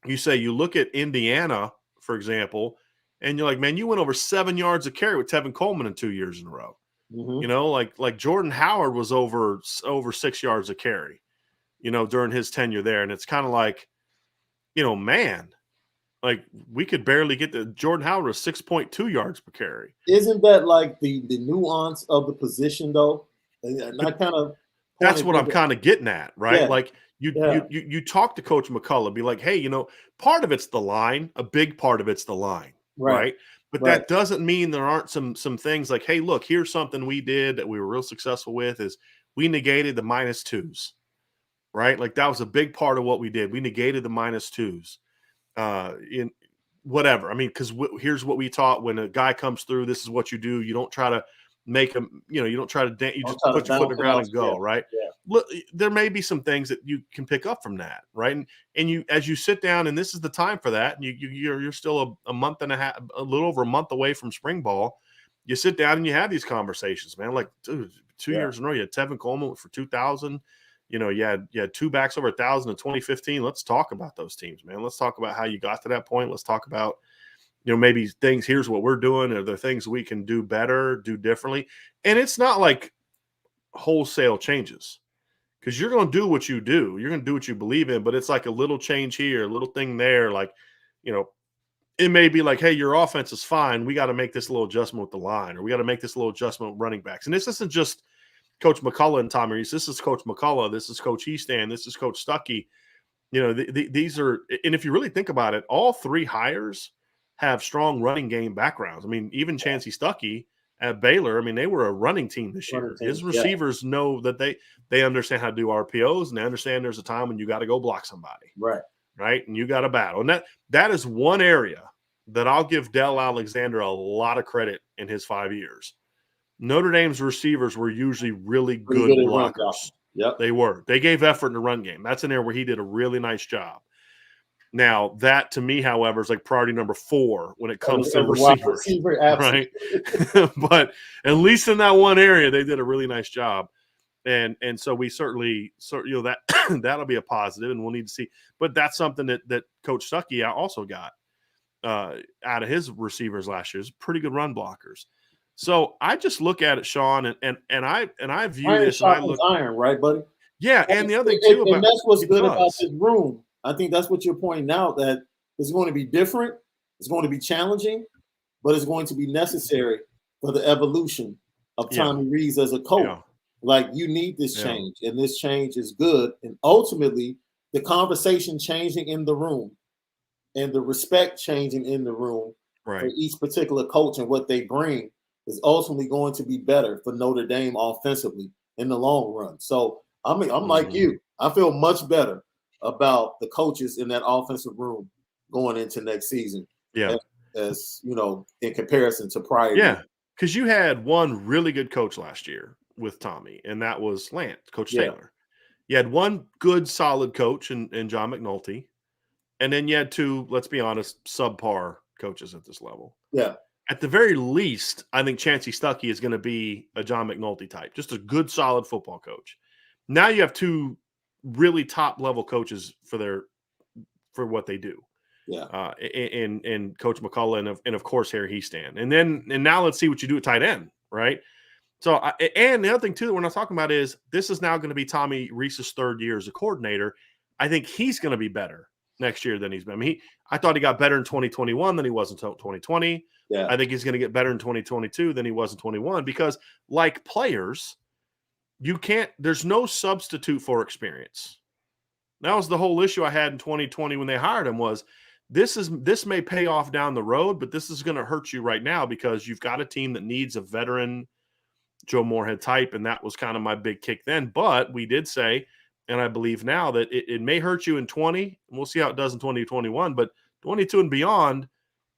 you look at Indiana, for example, and you're like, man, you went over 7 yards a carry with Tevin Coleman in 2 years in a row. Mm-hmm. Like Jordan Howard was over 6 yards a carry, during his tenure there, and it's kind of like, man, like we could barely get the Jordan Howard was 6.2 yards per carry. Isn't that like the nuance of the position, though? And I kind of that's what I'm kind of getting at, right? Yeah. Like you talk to Coach McCullough, be like, hey, part of it's the line, a big part of it's the line, right? But that doesn't mean there aren't some things like, hey, look, here's something we did that we were real successful with is we negated the -2s, right? Like that was a big part of what we did. We negated the -2s. In whatever. I mean, because here's what we taught: when a guy comes through, this is what you do. You don't try to make him. You don't try to. You just put your foot in the ground and go. Right. Yeah. Look, there may be some things that you can pick up from that, right? And you, as you sit down, and this is the time for that. And you're still a month and a half, a little over a month away from spring ball. You sit down and you have these conversations, man. Like, dude, 2 years in a row, you had Tevin Coleman for 2,000. You had two backs over 1,000 in 2015. Let's talk about those teams, man. Let's talk about how you got to that point. Let's talk about, maybe things. Here's what we're doing. Are there things we can do better, do differently? And it's not like wholesale changes, because you're going to do what you do. You're going to do what you believe in, but it's like a little change here, a little thing there. Like, it may be like, hey, your offense is fine. We got to make this little adjustment with the line, or we got to make this little adjustment with running backs. And this isn't just Coach McCullough and Tommy Reese. This is Coach McCullough. This is Coach Hiestand. This is Coach Stuckey. These are, and if you really think about it, all three hires have strong running game backgrounds. I mean, even Chansi Stuckey at Baylor, I mean, they were a running team this year. His receivers know that they understand how to do RPOs, and they understand there's a time when you got to go block somebody. Right. And you got to battle. And that is one area that I'll give Dell Alexander a lot of credit in his 5 years. Notre Dame's receivers were usually really good blockers. Yep. They were. They gave effort in the run game. That's an area where he did a really nice job. Now, that to me, however, is like priority number 4 when it comes to receivers. Right? But at least in that one area, they did a really nice job. And so we certainly that that'll be a positive, and we'll need to see. But that's something that Coach Stuckey also got out of his receivers last year. Is pretty good run blockers. So I just look at it, Sean, and I view iron this. And I look iron, right, buddy? Yeah, and the other thing too, and that's what's good about this room. I think that's what you're pointing out, that it's going to be different, it's going to be challenging, but it's going to be necessary for the evolution of Tommy Rees as a coach. Yeah. Like, you need this change, and this change is good. And ultimately, the conversation changing in the room and the respect changing in the room for each particular coach and what they bring is ultimately going to be better for Notre Dame offensively in the long run. So I'm like you. I feel much better about the coaches in that offensive room going into next season. Yeah. As in comparison to prior. Yeah. Because you had one really good coach last year with Tommy, and that was Coach Taylor. You had one good, solid coach in John McNulty. And then you had 2, let's be honest, subpar coaches at this level. Yeah. At the very least, I think Chansi Stuckey is going to be a John McNulty type, just a good, solid football coach. Now you have 2 really top-level coaches for what they do. Yeah. And Coach McCullough and of course Harry Hiestand. And now let's see what you do at tight end, right? So and the other thing too that we're not talking about is this is now going to be Tommy Rees's 3rd year as a coordinator. I think he's going to be better next year than he's been. I mean, I thought he got better in 2021 than he was in 2020. Yeah. I think he's going to get better in 2022 than he was in 21 because, like players, there's no substitute for experience. That was the whole issue I had in 2020 when they hired him was this may pay off down the road, but this is going to hurt you right now because you've got a team that needs a veteran Joe Moorhead type, and that was kind of my big kick then. But we did say, and I believe now, that it may hurt you in 20, and we'll see how it does in 2021, but 22 and beyond,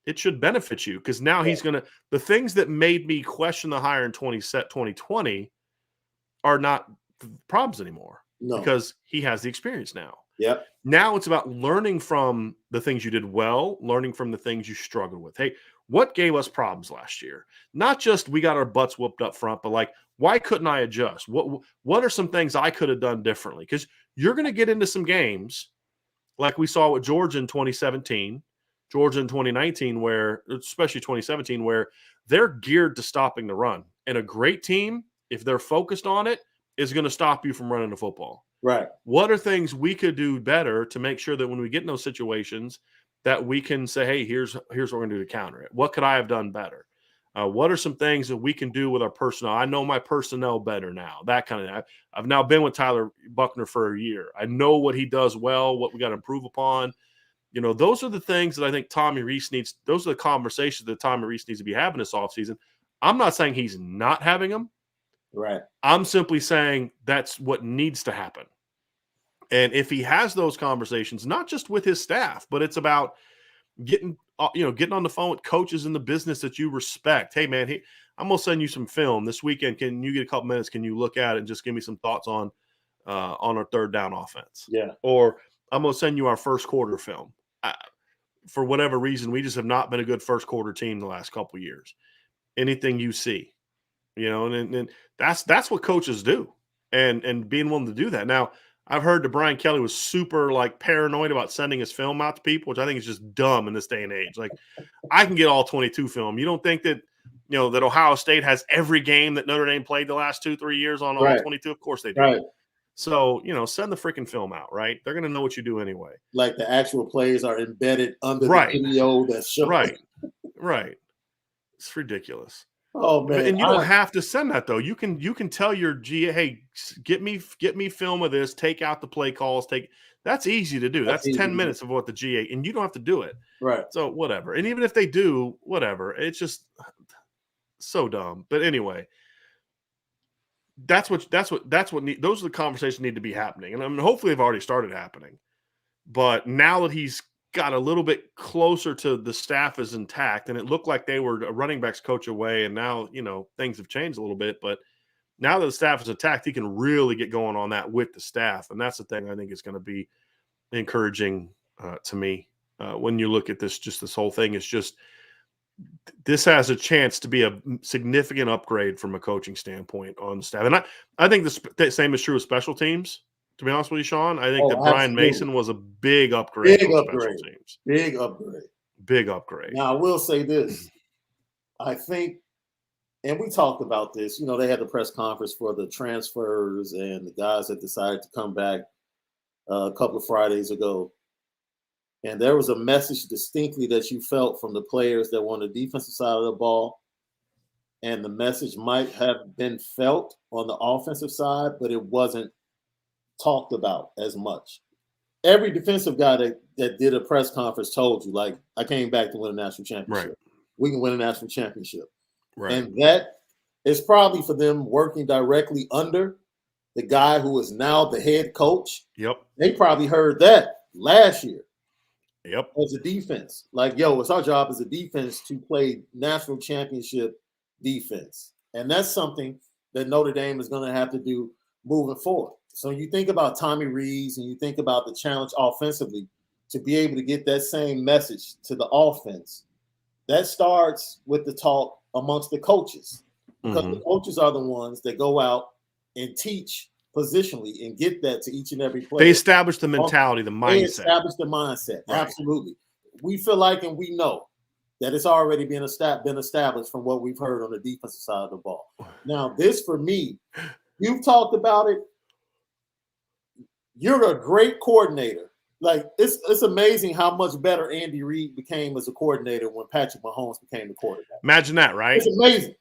it should benefit you because now he's going to – the things that made me question the hire in 2020 are not problems anymore because he has the experience now. Yep. Now it's about learning from the things you did well, learning from the things you struggled with. Hey, what gave us problems last year? Not just we got our butts whooped up front, but like, why couldn't I adjust? What are some things I could have done differently? Because you're going to get into some games like we saw with Georgia in 2017, Georgia in 2019, where especially 2017, where they're geared to stopping the run. And a great team, if they're focused on it, is going to stop you from running the football. Right. What are things we could do better to make sure that when we get in those situations that we can say, hey, here's what we're going to do to counter it. What could I have done better? What are some things that we can do with our personnel? I know my personnel better now. That kind of – I've now been with Tyler Buckner for a year. I know what he does well, what we got to improve upon. You know, those are the things that I think Tommy Rees needs – those are the conversations that Tommy Rees needs to be having this offseason. I'm not saying he's not having them. Right. I'm simply saying that's what needs to happen. And if he has those conversations, not just with his staff, but it's about getting on the phone with coaches in the business that you respect. Hey, man, I'm going to send you some film this weekend. Can you get a couple minutes? Can you look at it and just give me some thoughts on our third down offense? Yeah. Or I'm going to send you our first quarter film. For whatever reason, we just have not been a good first quarter team the last couple of years. Anything you see, and that's what coaches do, and being willing to do that. Now, I've heard that Brian Kelly was super paranoid about sending his film out to people, which I think is just dumb in this day and age. Like, I can get all 22 film. You don't think that that Ohio State has every game that Notre Dame played the last 2-3 years on all 22? Of course they do. Right. So send the freaking film out. Right? They're going to know what you do anyway. Like the actual plays are embedded under right. the video that's shown. Right. It's ridiculous. Oh man! And you don't have to send that though. You can tell your GA, hey, get me film of this. Take out the play calls. That's easy to do. That's 10 minutes of what the GA, and you don't have to do it. Right. So whatever. And even if they do, whatever. It's just so dumb. But anyway, those are the conversations need to be happening, and I mean, hopefully they've already started happening. But now that he's got a little bit closer to the staff is intact, and it looked like they were a running backs coach away, and now things have changed a little bit, but now that the staff is intact, he can really get going on that with the staff, and that's the thing I think is going to be encouraging to me when you look at this whole thing. Is just this has a chance to be a significant upgrade from a coaching standpoint on the staff, and I think the same is true with special teams. To be honest with you, Sean, I think that Brian Mason was a big upgrade. Big upgrade. Big upgrade. Now, I will say this. I think, and we talked about this, they had the press conference for the transfers and the guys that decided to come back a couple of Fridays ago. And there was a message distinctly that you felt from the players that were on the defensive side of the ball. And the message might have been felt on the offensive side, but it wasn't talked about as much. Every defensive guy that did a press conference told you, I came back to win a national championship. Right. We can win a national championship. Right. And that is probably for them working directly under the guy who is now the head coach. Yep. They probably heard that last year. Yep. As a defense. It's our job as a defense to play national championship defense. And that's something that Notre Dame is going to have to do moving forward. So you think about Tommy Rees and you think about the challenge offensively to be able to get that same message to the offense. That starts with the talk amongst the coaches, because the coaches are the ones that go out and teach positionally and get that to each and every player. They establish the mentality, the mindset. They establish the mindset. Right. Absolutely. We feel like, and we know that it's already been established from what we've heard on the defensive side of the ball. Now, this for me, you've talked about it. You're a great coordinator. It's amazing how much better Andy Reid became as a coordinator when Patrick Mahomes became the quarterback. Imagine that, right? It's amazing.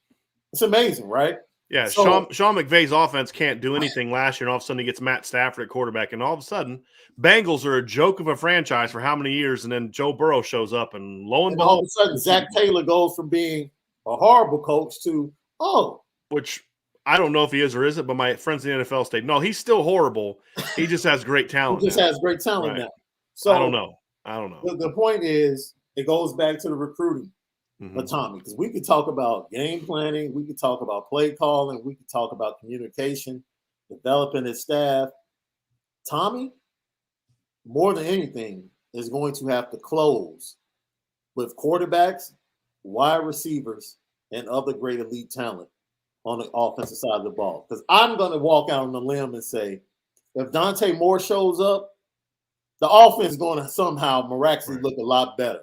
It's amazing, right? Yeah, so, Sean McVay's offense can't do anything last year, and all of a sudden he gets Matt Stafford at quarterback, and all of a sudden Bengals are a joke of a franchise for how many years, and then Joe Burrow shows up, and lo and behold, all of a sudden Zach Taylor goes from being a horrible coach to, which I don't know if he is or isn't, but my friends in the NFL state, no, he's still horrible. He just has great talent. He just has great talent now. So I don't know. The point is, it goes back to the recruiting. Mm-hmm. But Tommy, because we could talk about game planning, we could talk about play calling, we could talk about communication, developing his staff. Tommy, more than anything, is going to have to close with quarterbacks, wide receivers, and other great elite talent on the offensive side of the ball. Because I'm going to walk out on the limb and say, if Dante Moore shows up, the offense is going to somehow miraculously look a lot better.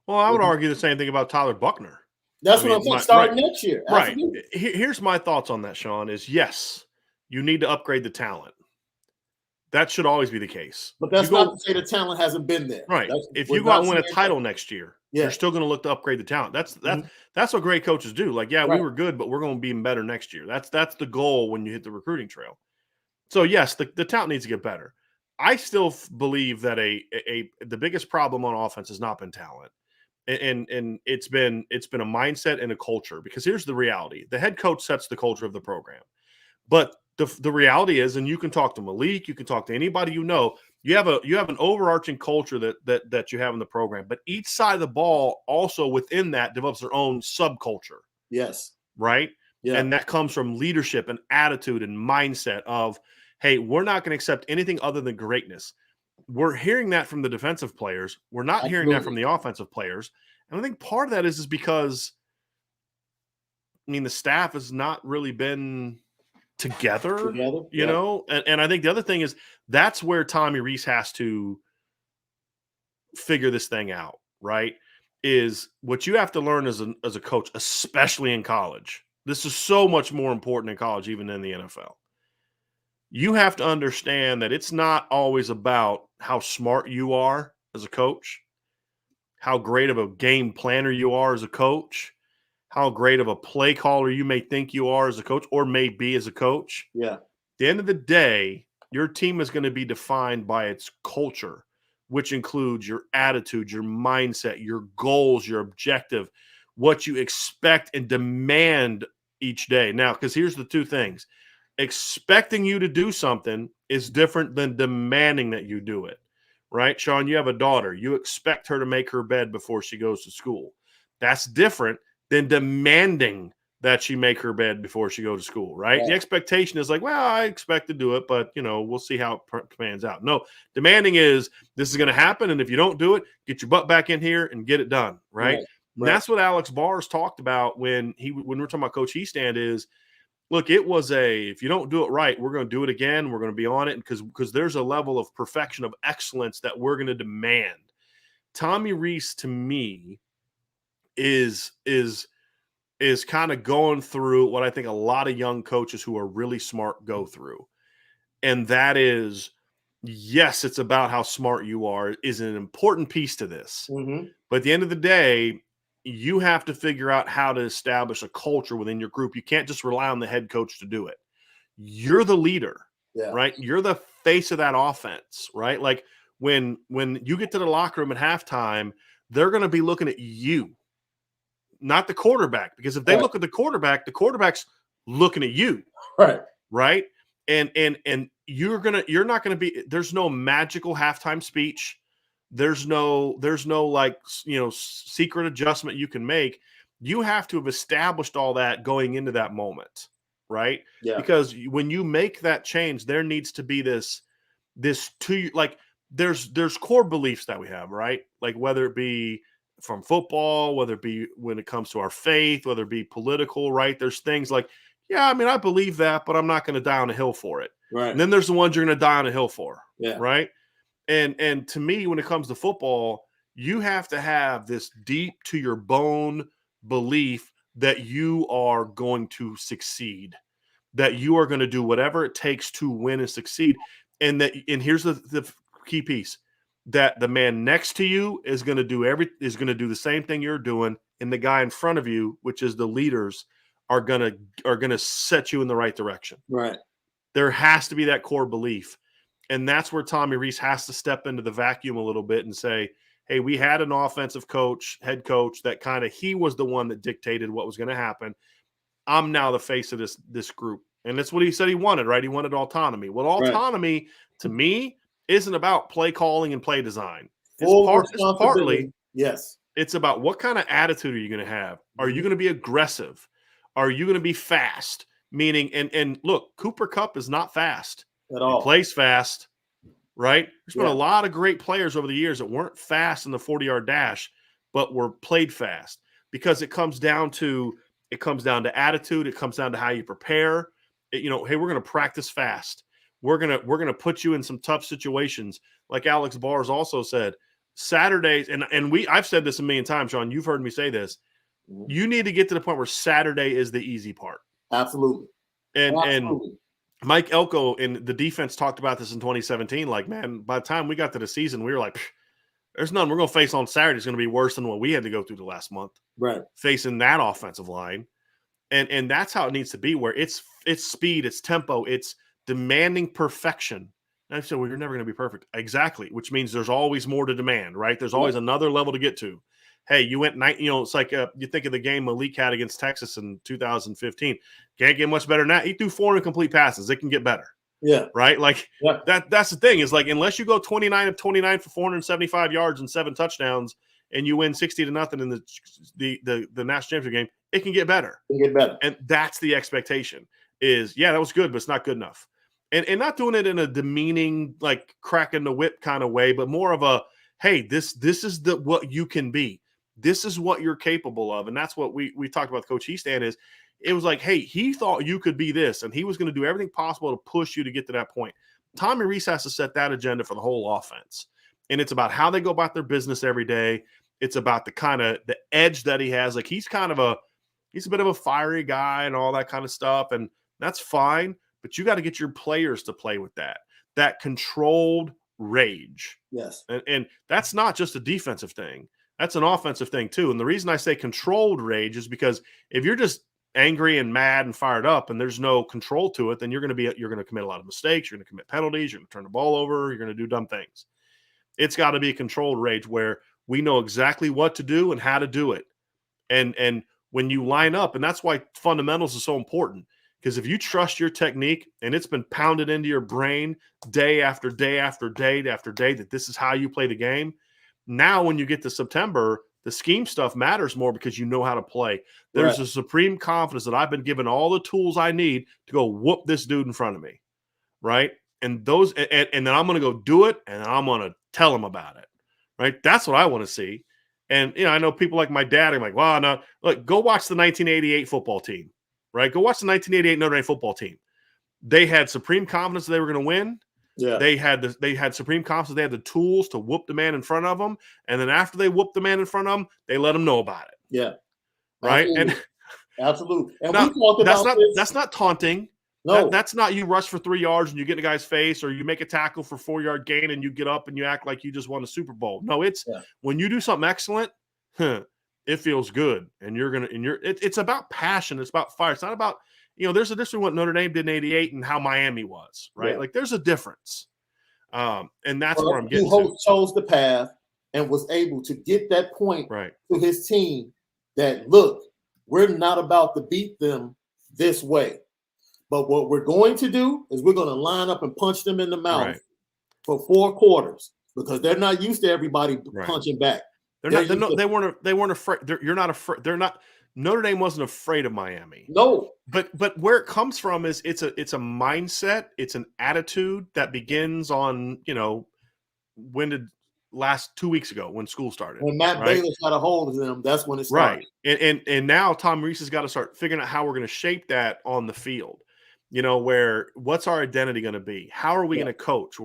Well, I would argue the same thing about Tyler Buckner. That's what I'm saying. Starting next year. Right. Here's my thoughts on that, Sean, is yes, you need to upgrade the talent. That should always be the case. But that's not to say the talent hasn't been there. Right. If you go out and win a title next year, you're still going to look to upgrade the talent. That's what great coaches do. Like, yeah, we were good, but we're going to be even better next year. That's the goal when you hit the recruiting trail. So, yes, the talent needs to get better. I still believe that the biggest problem on offense has not been talent. And it's been a mindset and a culture, because here's the reality. The head coach sets the culture of the program. But the reality is, and you can talk to Malik, you can talk to anybody you know, you have an overarching culture that you have in the program. But each side of the ball also within that develops their own subculture. Yes. Right? Yeah. And that comes from leadership and attitude and mindset of, hey, we're not going to accept anything other than greatness. We're hearing that from the defensive players. We're not hearing that from the offensive players. And I think part of that is because, I mean, the staff has not really been together. You know? And I think the other thing is that's where Tommy Rees has to figure this thing out, right? Is what you have to learn as a coach, especially in college. This is so much more important in college, even in the NFL. You have to understand that it's not always about how smart you are as a coach, how great of a game planner you are as a coach, how great of a play caller you may think you are as a coach or may be as a coach. Yeah. At the end of the day, your team is going to be defined by its culture, which includes your attitude, your mindset, your goals, your objective, what you expect and demand each day. Now, because here's the two things. Expecting you to do something is different than demanding that you do it, right? Sean, you have a daughter. You expect her to make her bed before she goes to school. That's different than demanding that she make her bed before she goes to school, right? The expectation is like, well, I expect to do it, but, we'll see how it pans out. No, demanding is this is going to happen, and if you don't do it, get your butt back in here and get it done, right? And that's what Alex Bars talked about when we're talking about Coach Hiestand is, look, it was if you don't do it right, we're going to do it again. We're going to be on it because there's a level of perfection, of excellence that we're going to demand. Tommy Rees, to me, is kind of going through what I think a lot of young coaches who are really smart go through. And that is, yes, it's about how smart you are is an important piece to this. Mm-hmm. But at the end of the day, you have to figure out how to establish a culture within your group. You can't just rely on the head coach to do it. You're the leader, right? You're the face of that offense, right? Like when you get to the locker room at halftime, they're going to be looking at you, not the quarterback. Because if they look at the quarterback's looking at you, right? And you're not going to be. There's no magical halftime speech. There's no like, secret adjustment you can make. You have to have established all that going into that moment, right? Yeah. Because when you make that change, there needs to be this like there's core beliefs that we have, right? Like whether it be from football, whether it be when it comes to our faith, whether it be political, right? There's things like, yeah, I mean, I believe that, but I'm not going to die on a hill for it. Right. And then there's the ones you're going to die on a hill for, yeah. Right? And to me, when it comes to football, you have to have this deep to your bone belief that you are going to succeed, that you are going to do whatever it takes to win and succeed. And here's the key piece, that the man next to you is going to do the same thing you're doing. And the guy in front of you, which is the leaders, are going to set you in the right direction. Right. There has to be that core belief. And that's where Tommy Rees has to step into the vacuum a little bit and say, hey, we had an offensive coach, head coach, that he was the one that dictated what was going to happen. I'm now the face of this group. And that's what he said he wanted, right? He wanted autonomy. Well, autonomy, to me, isn't about play calling and play design. Full responsibility. Partly, yes. It's about what kind of attitude are you going to have? Are you going to be aggressive? Are you going to be fast? Meaning, and look, Cooper Kupp is not fast. At He all. plays fast, right? There's been Yeah. a lot of great players over the years that weren't fast in the 40-yard dash, but were played fast because it comes down to attitude. It comes down to how you prepare. Hey, we're going to practice fast. We're gonna put you in some tough situations, like Alex Bars also said. Saturdays, and I've said this a million times, Sean. You've heard me say this. You need to get to the point where Saturday is the easy part. Absolutely. And Mike Elko in the defense talked about this in 2017. Like, man, by the time we got to the season, we were like, there's nothing we're going to face on Saturday is going to be worse than what we had to go through the last month. Right. Facing that offensive line. And that's how it needs to be, where it's speed, it's tempo, it's demanding perfection. And I said, well, you're never going to be perfect. Exactly. Which means there's always more to demand, right? There's always another level to get to. Hey, you went it's like you think of the game Malik had against Texas in 2015. Can't get much better than that. He threw 4 incomplete passes. It can get better. Yeah. Right? Like that's the thing, is like, unless you go 29 of 29 for 475 yards and 7 touchdowns and you win 60-0 in the national championship game, it can get better. It can get better. And that's the expectation is, that was good, but it's not good enough. And not doing it in a demeaning, like cracking the whip kind of way, but more of a, hey, this is what you can be. This is what you're capable of. And that's what we talked about with Coach Hiestand is, it was like, hey, he thought you could be this, and he was going to do everything possible to push you to get to that point. Tommy Rees has to set that agenda for the whole offense. And it's about how they go about their business every day. It's about the edge that he has. Like, he's a bit of a fiery guy and all that kind of stuff. And that's fine, but you got to get your players to play with that controlled rage. Yes. And that's not just a defensive thing. That's an offensive thing too. And the reason I say controlled rage is because if you're just angry and mad and fired up and there's no control to it, then you're going to commit a lot of mistakes. You're going to commit penalties. You're going to turn the ball over. You're going to do dumb things. It's got to be a controlled rage where we know exactly what to do and how to do it. And when you line up, and that's why fundamentals is so important, because if you trust your technique and it's been pounded into your brain day after day after day after day that this is how you play the game, now when you get to September, the scheme stuff matters more because you know how to play. There's a supreme confidence that I've been given all the tools I need to go whoop this dude in front of me, right? And then I'm going to go do it, and I'm going to tell him about it, right? That's what I want to see. And, I know people like my dad are like, well, no, look, go watch the 1988 football team, right? Go watch the 1988 Notre Dame football team. They had supreme confidence that they were going to win. Yeah. They had supreme confidence. They had the tools to whoop the man in front of them. And then after they whooped the man in front of them, they let him know about it. Yeah. Right. Absolutely. And now, we talked about that's not taunting. No. That's not you rush for 3 yards and you get in a guy's face, or you make a tackle for 4-yard gain and you get up and you act like you just won a Super Bowl. No, it's when you do something excellent, it feels good. And it's about passion. It's about fire. It's not about, there's a difference between what Notre Dame did in 88 and how Miami was, right? Yeah. Like, there's a difference. And that's where I'm getting to. He chose the path and was able to get that point to his team that, look, we're not about to beat them this way. But what we're going to do is we're going to line up and punch them in the mouth for 4 quarters, because they're not used to everybody punching back. They weren't afraid. You're not afraid. They're not. Notre Dame wasn't afraid of Miami. No. But where it comes from is it's a mindset. It's an attitude that begins on, last 2 weeks ago when school started. When Matt Bayless got a hold of them, that's when it started. Right. And now Tom Rees has got to start figuring out how we're going to shape that on the field. Where what's our identity going to be? How are we going to coach?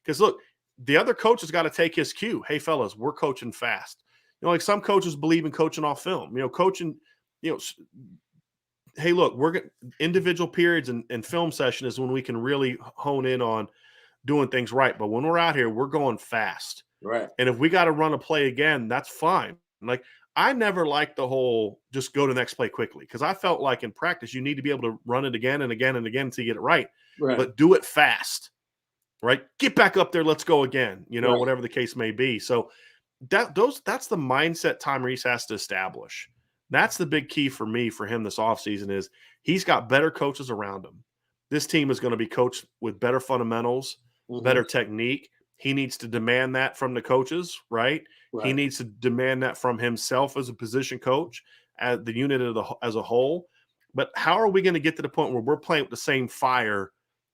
Because look, the other coach has got to take his cue. Hey, fellas, we're coaching fast. Like some coaches believe in coaching off film. Coaching. Hey, look, we're individual periods and film session is when we can really hone in on doing things right. But when we're out here, we're going fast. Right. And if we got to run a play again, that's fine. Like, I never liked the whole just go to the next play quickly, because I felt like in practice you need to be able to run it again and again and again until you get it right. But do it fast, right? Get back up there. Let's go again, whatever the case may be. So that's the mindset Tom Rees has to establish. That's the big key for him this offseason is he's got better coaches around him. This team is going to be coached with better fundamentals, better technique. He needs to demand that from the coaches, right? He needs to demand that from himself as a position coach, as the unit as a whole. But how are we going to get to the point where we're playing with the same fire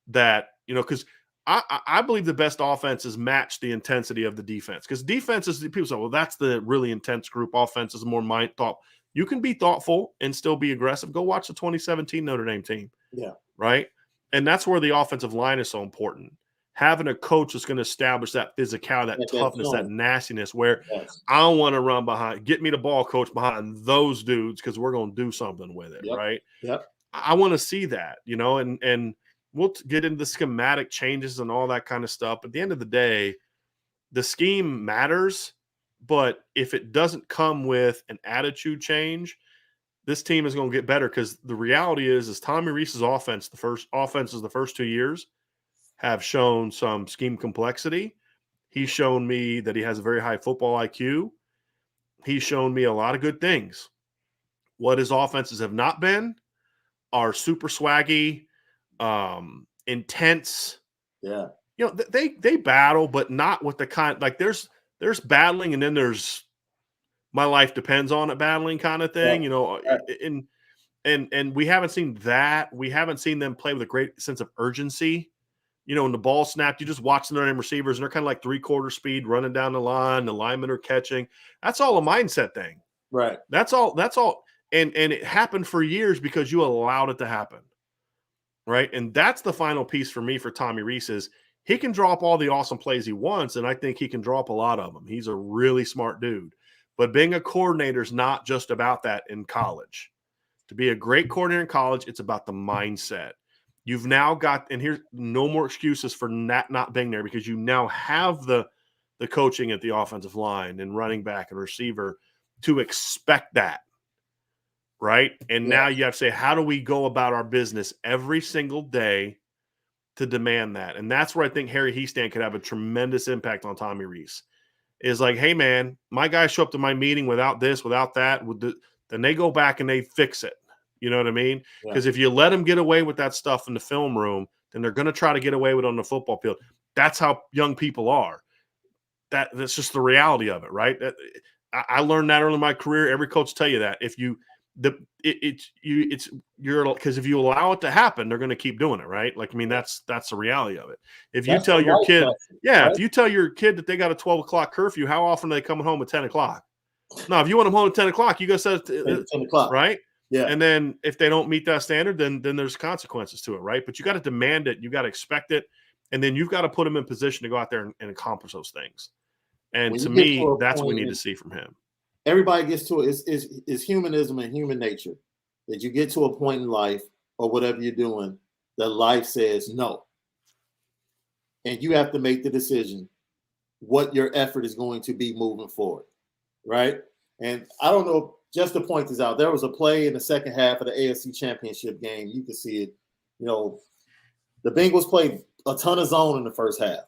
that, because I believe the best offenses match the intensity of the defense. Because defense is, people say, well, that's the really intense group. Offense is more thought. You can be thoughtful and still be aggressive. Go watch the 2017 Notre Dame team. Yeah. Right? And that's where the offensive line is so important. Having a coach that's going to establish that physicality, that toughness, that nastiness, where I don't want to run behind. Get me the ball, coach, behind those dudes because we're going to do something with it, right? Yep. I want to see that, and we'll get into the schematic changes and all that kind of stuff. At the end of the day, the scheme matters, but if it doesn't come with an attitude change, this team is going to get better because the reality is Tommy Rees's offense, the first 2 years, have shown some scheme complexity. He's shown me that he has a very high football IQ. He's shown me a lot of good things. What his offenses have not been are super swaggy, intense. Yeah. They battle, but not with the kind, like there's battling and then there's my life depends on it battling kind of thing, and we haven't seen that. We haven't seen them play with a great sense of urgency. When the ball snapped, you just watch the Notre Dame receivers, and they're kind of like 3/4 speed running down the line. The linemen are catching. That's all a mindset thing. Right. That's all. And it happened for years because you allowed it to happen. Right. And that's the final piece for me for Tommy Rees is he can draw up all the awesome plays he wants, and I think he can draw up a lot of them. He's a really smart dude. But being a coordinator is not just about that in college. To be a great coordinator in college, it's about the mindset. You've now got, and here's no more excuses for not being there because you now have the coaching at the offensive line and running back and receiver to expect that, right? And now you have to say, how do we go about our business every single day to demand that? And that's where I think Harry Hiestand could have a tremendous impact on Tommy Rees. Is like, hey, man, my guys show up to my meeting without this, without that, then they go back and they fix it. You know what I mean? Because if you let them get away with that stuff in the film room, then they're going to try to get away with it on the football field. That's how young people are. That's just the reality of it, right? I learned that early in my career. Every coach tell you that. If because if you allow it to happen, they're going to keep doing it, right? Like, I mean, that's the reality of it. If you tell your kid, right? If you tell your kid that they got a 12 o'clock curfew, how often are they coming home at 10 o'clock? No, if you want them home at 10 o'clock, you got to set 10 o'clock, right? Yeah. And then if they don't meet that standard, then there's consequences to it, right? But you got to demand it. You got to expect it. And then you've got to put them in position to go out there and accomplish those things. And to me, that's what we need to see from him. Everybody gets to it. It's humanism and human nature that you get to a point in life or whatever you're doing that life says no. And you have to make the decision what your effort is going to be moving forward, right? And I don't know, just to point this out, there was a play in the second half of the AFC Championship game. You can see it. The Bengals played a ton of zone in the first half.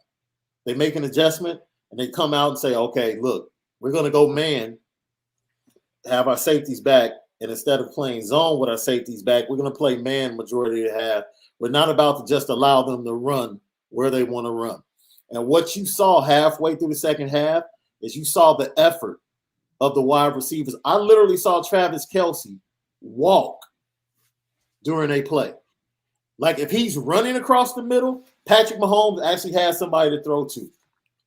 They make an adjustment, and they come out and say, okay, look, we're going to go man, have our safeties back, and instead of playing zone with our safeties back, we're going to play man majority of the half. We're not about to just allow them to run where they want to run. And what you saw halfway through the second half is you saw the effort of the wide receivers. I literally saw Travis Kelce walk during a play. Like if he's running across the middle, Patrick Mahomes actually has somebody to throw to.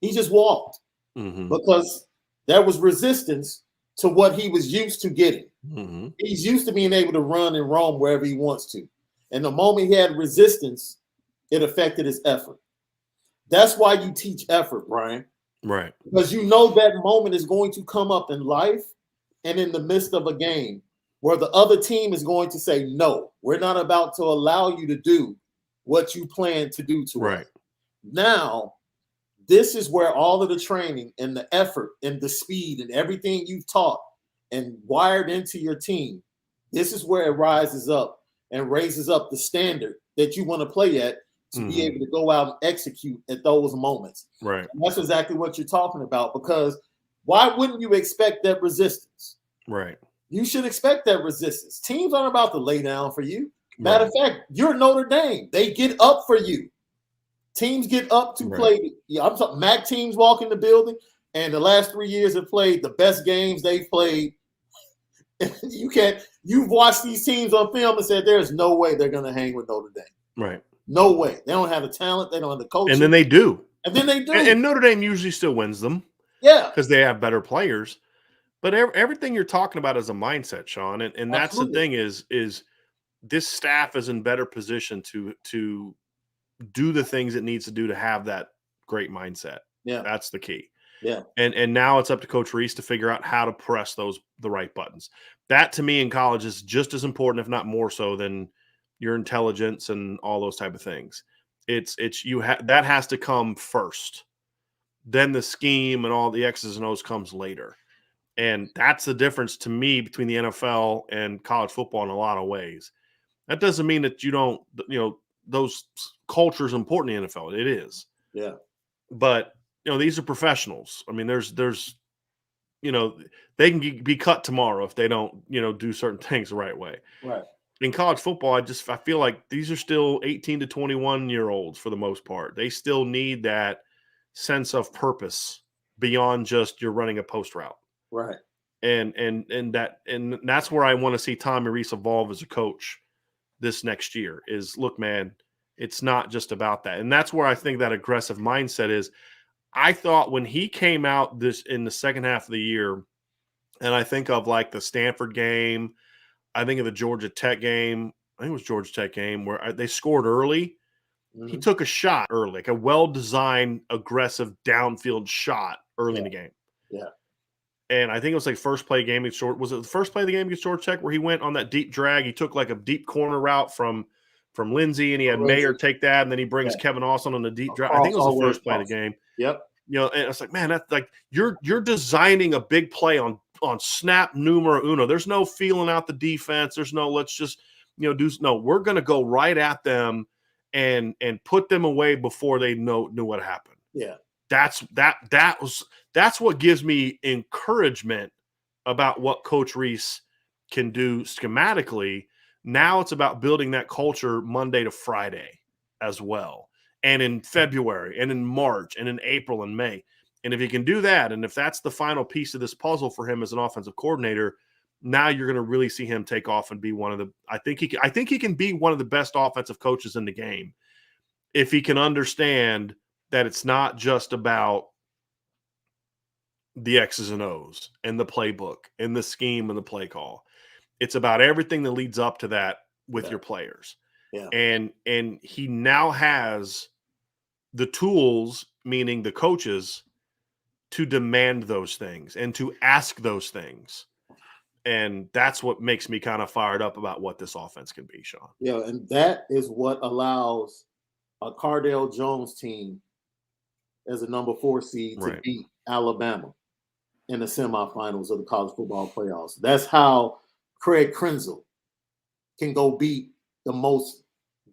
He just walked because there was resistance to what he was used to getting. Mm-hmm. He's used to being able to run and roam wherever he wants to. And the moment he had resistance, it affected his effort. That's why you teach effort, Brian. Right. Because you know that moment is going to come up in life and in the midst of a game where the other team is going to say, no, we're not about to allow you to do what you plan to do to us. Now, this is where all of the training and the effort and the speed and everything you've taught and wired into your team, this is where it rises up and raises up the standard that you want to play at to be able to go out and execute at those moments. Right. And that's exactly what you're talking about, because why wouldn't you expect that resistance? Right. You should expect that resistance. Teams aren't about to lay down for you. Matter of fact, you're Notre Dame. They get up for you. Teams get up to Right. play. Yeah, I'm talking MAC teams walk in the building, and the last 3 years have played the best games they've played. You've watched these teams on film and said there's no way they're going to hang with Notre Dame. Right. No way. They don't have the talent. They don't have the coaching. And then they do. And then they do. And Notre Dame usually still wins them. Yeah. Because they have better players. But everything you're talking about is a mindset, Sean. And that's the thing is this staff is in better position to do the things it needs to do to have that great mindset. Yeah. That's the key. Yeah. And now it's up to Coach Reese to figure out how to press the right buttons. That to me in college is just as important, if not more so, than your intelligence and all those type of things. That has to come first. Then the scheme and all the X's and O's comes later. And that's the difference to me between the NFL and college football in a lot of ways. That doesn't mean that you don't, those culture is important in the NFL. It is. Yeah. But, these are professionals. I mean, there's they can be cut tomorrow if they don't, do certain things the right way. Right. In college football, I feel like these are still 18 to 21-year-olds for the most part. They still need that sense of purpose beyond just you're running a post route. Right. And that's where I want to see Tommy Reese evolve as a coach this next year is, look, man, it's not just about that. And that's where I think that aggressive mindset is. I thought when he came out in the second half of the year, and I think of like the Stanford game, I think of the Georgia Tech game, I think it was Georgia Tech game where they scored early. Mm-hmm. He took a shot early, like a well-designed, aggressive downfield shot early in the game. Yeah. And I think it was like first play game. Was it the first play of the game against Georgia Tech where he went on that deep drag? He took like a deep corner route from Lindsay, and he had Mayer take that, and then he brings Kevin Austin on the deep drag. I think it was the first play of the game. Yep. And it's like, man, that's like you're designing a big play on snap numero uno. There's no feeling out the defense. There's no let's just we're going to go right at them and put them away before they knew what happened. Yeah. That's what gives me encouragement about what Coach Reese can do schematically. Now it's about building that culture Monday to Friday as well. And in February and in March and in April and May. And if he can do that, and if that's the final piece of this puzzle for him as an offensive coordinator, now you're going to really see him take off and be one of the – I think he can be one of the best offensive coaches in the game if he can understand that it's not just about the X's and O's and the playbook and the scheme and the play call. It's about everything that leads up to that with your players. Yeah. And he now has the tools, meaning the coaches, to demand those things and to ask those things. And that's what makes me kind of fired up about what this offense can be, Sean. Yeah, and that is what allows a Cardale Jones team as a number 4 seed to beat Alabama in the semifinals of the college football playoffs. That's how Craig Krenzel can go beat the most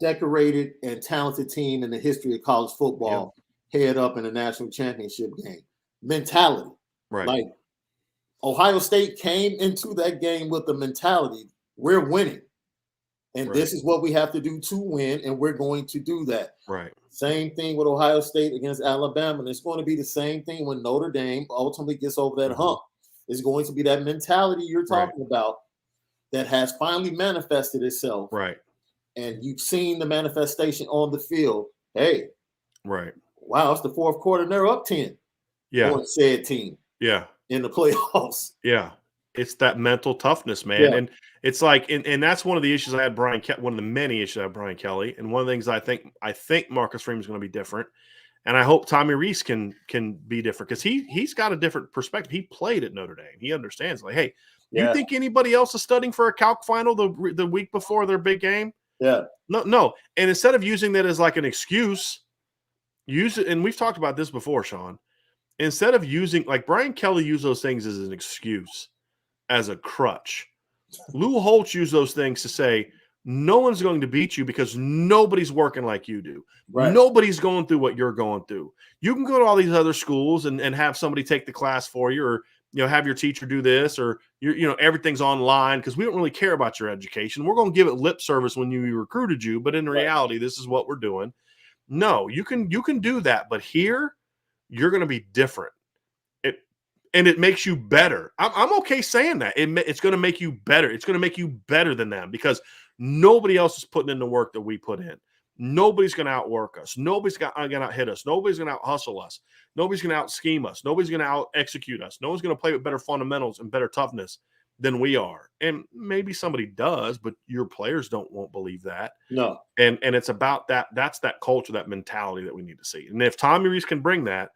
decorated and talented team in the history of college football head up in a national championship game. Mentality. Right. Like Ohio State came into that game with the mentality, we're winning. And this is what we have to do to win, and we're going to do that. Right. Same thing with Ohio State against Alabama. And it's going to be the same thing when Notre Dame ultimately gets over that hump. It's going to be that mentality you're talking about that has finally manifested itself. Right. And you've seen the manifestation on the field. Hey. Right. Wow, it's the fourth quarter and they're up 10. Yeah. On said team. Yeah. In the playoffs. Yeah. It's that mental toughness, man. Yeah. And it's like, and that's one of the issues I had one of the many issues I had Brian Kelly. And one of the things I think Marcus Freeman is going to be different. And I hope Tommy Reese can be different because he's got a different perspective. He played at Notre Dame. He understands, like, hey, you think anybody else is studying for a calc final the week before their big game? Yeah. No. And instead of using that as like an excuse, use it. And we've talked about this before, Sean. Instead of using, like Brian Kelly used those things as an excuse, as a crutch. Lou Holtz used those things to say, no one's going to beat you because nobody's working like you do. Right. Nobody's going through what you're going through. You can go to all these other schools and have somebody take the class for you, or have your teacher do this, or everything's online because we don't really care about your education. We're going to give it lip service when we recruited you, but in reality, this is what we're doing. No, you can do that, but here you're going to be different. And it makes you better. I'm okay saying that. It's going to make you better. It's going to make you better than them because nobody else is putting in the work that we put in. Nobody's going to outwork us. Nobody's going to out-hit us. Nobody's going to out-hustle us. Nobody's going to out-scheme us. Nobody's going to out-execute us. No one's going to play with better fundamentals and better toughness than we are. And maybe somebody does, but your players won't believe that. No. And it's about that. That's that culture, that mentality that we need to see. And if Tommy Rees can bring that,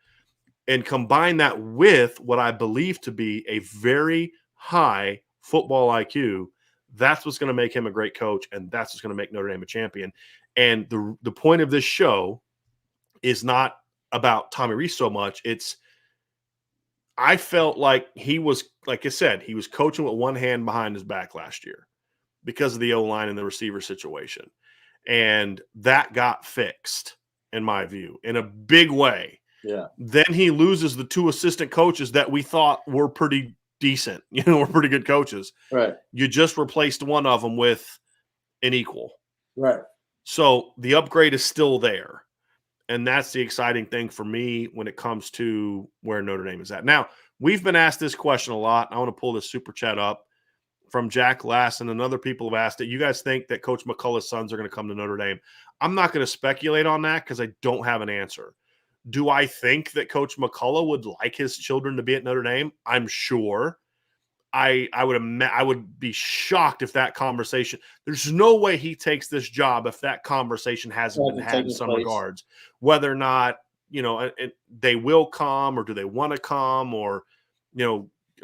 and combine that with what I believe to be a very high football IQ, that's what's going to make him a great coach, and that's what's going to make Notre Dame a champion. And the point of this show is not about Tommy Rees so much. I felt like he was, like I said, he was coaching with one hand behind his back last year because of the O-line and the receiver situation. And that got fixed, in my view, in a big way. Yeah. Then he loses the two assistant coaches that we thought were pretty decent, were pretty good coaches. Right. You just replaced one of them with an equal. Right. So the upgrade is still there. And that's the exciting thing for me when it comes to where Notre Dame is at. Now, we've been asked this question a lot. I want to pull this super chat up from Jack Lassen and other people have asked it. You guys think that Coach McCullough's sons are going to come to Notre Dame? I'm not going to speculate on that because I don't have an answer. Do I think that Coach McCullough would like his children to be at Notre Dame? I'm sure. I would be shocked if that conversation. There's no way he takes this job if that conversation hasn't been had in some regards. Whether or not they will come or do they want to come or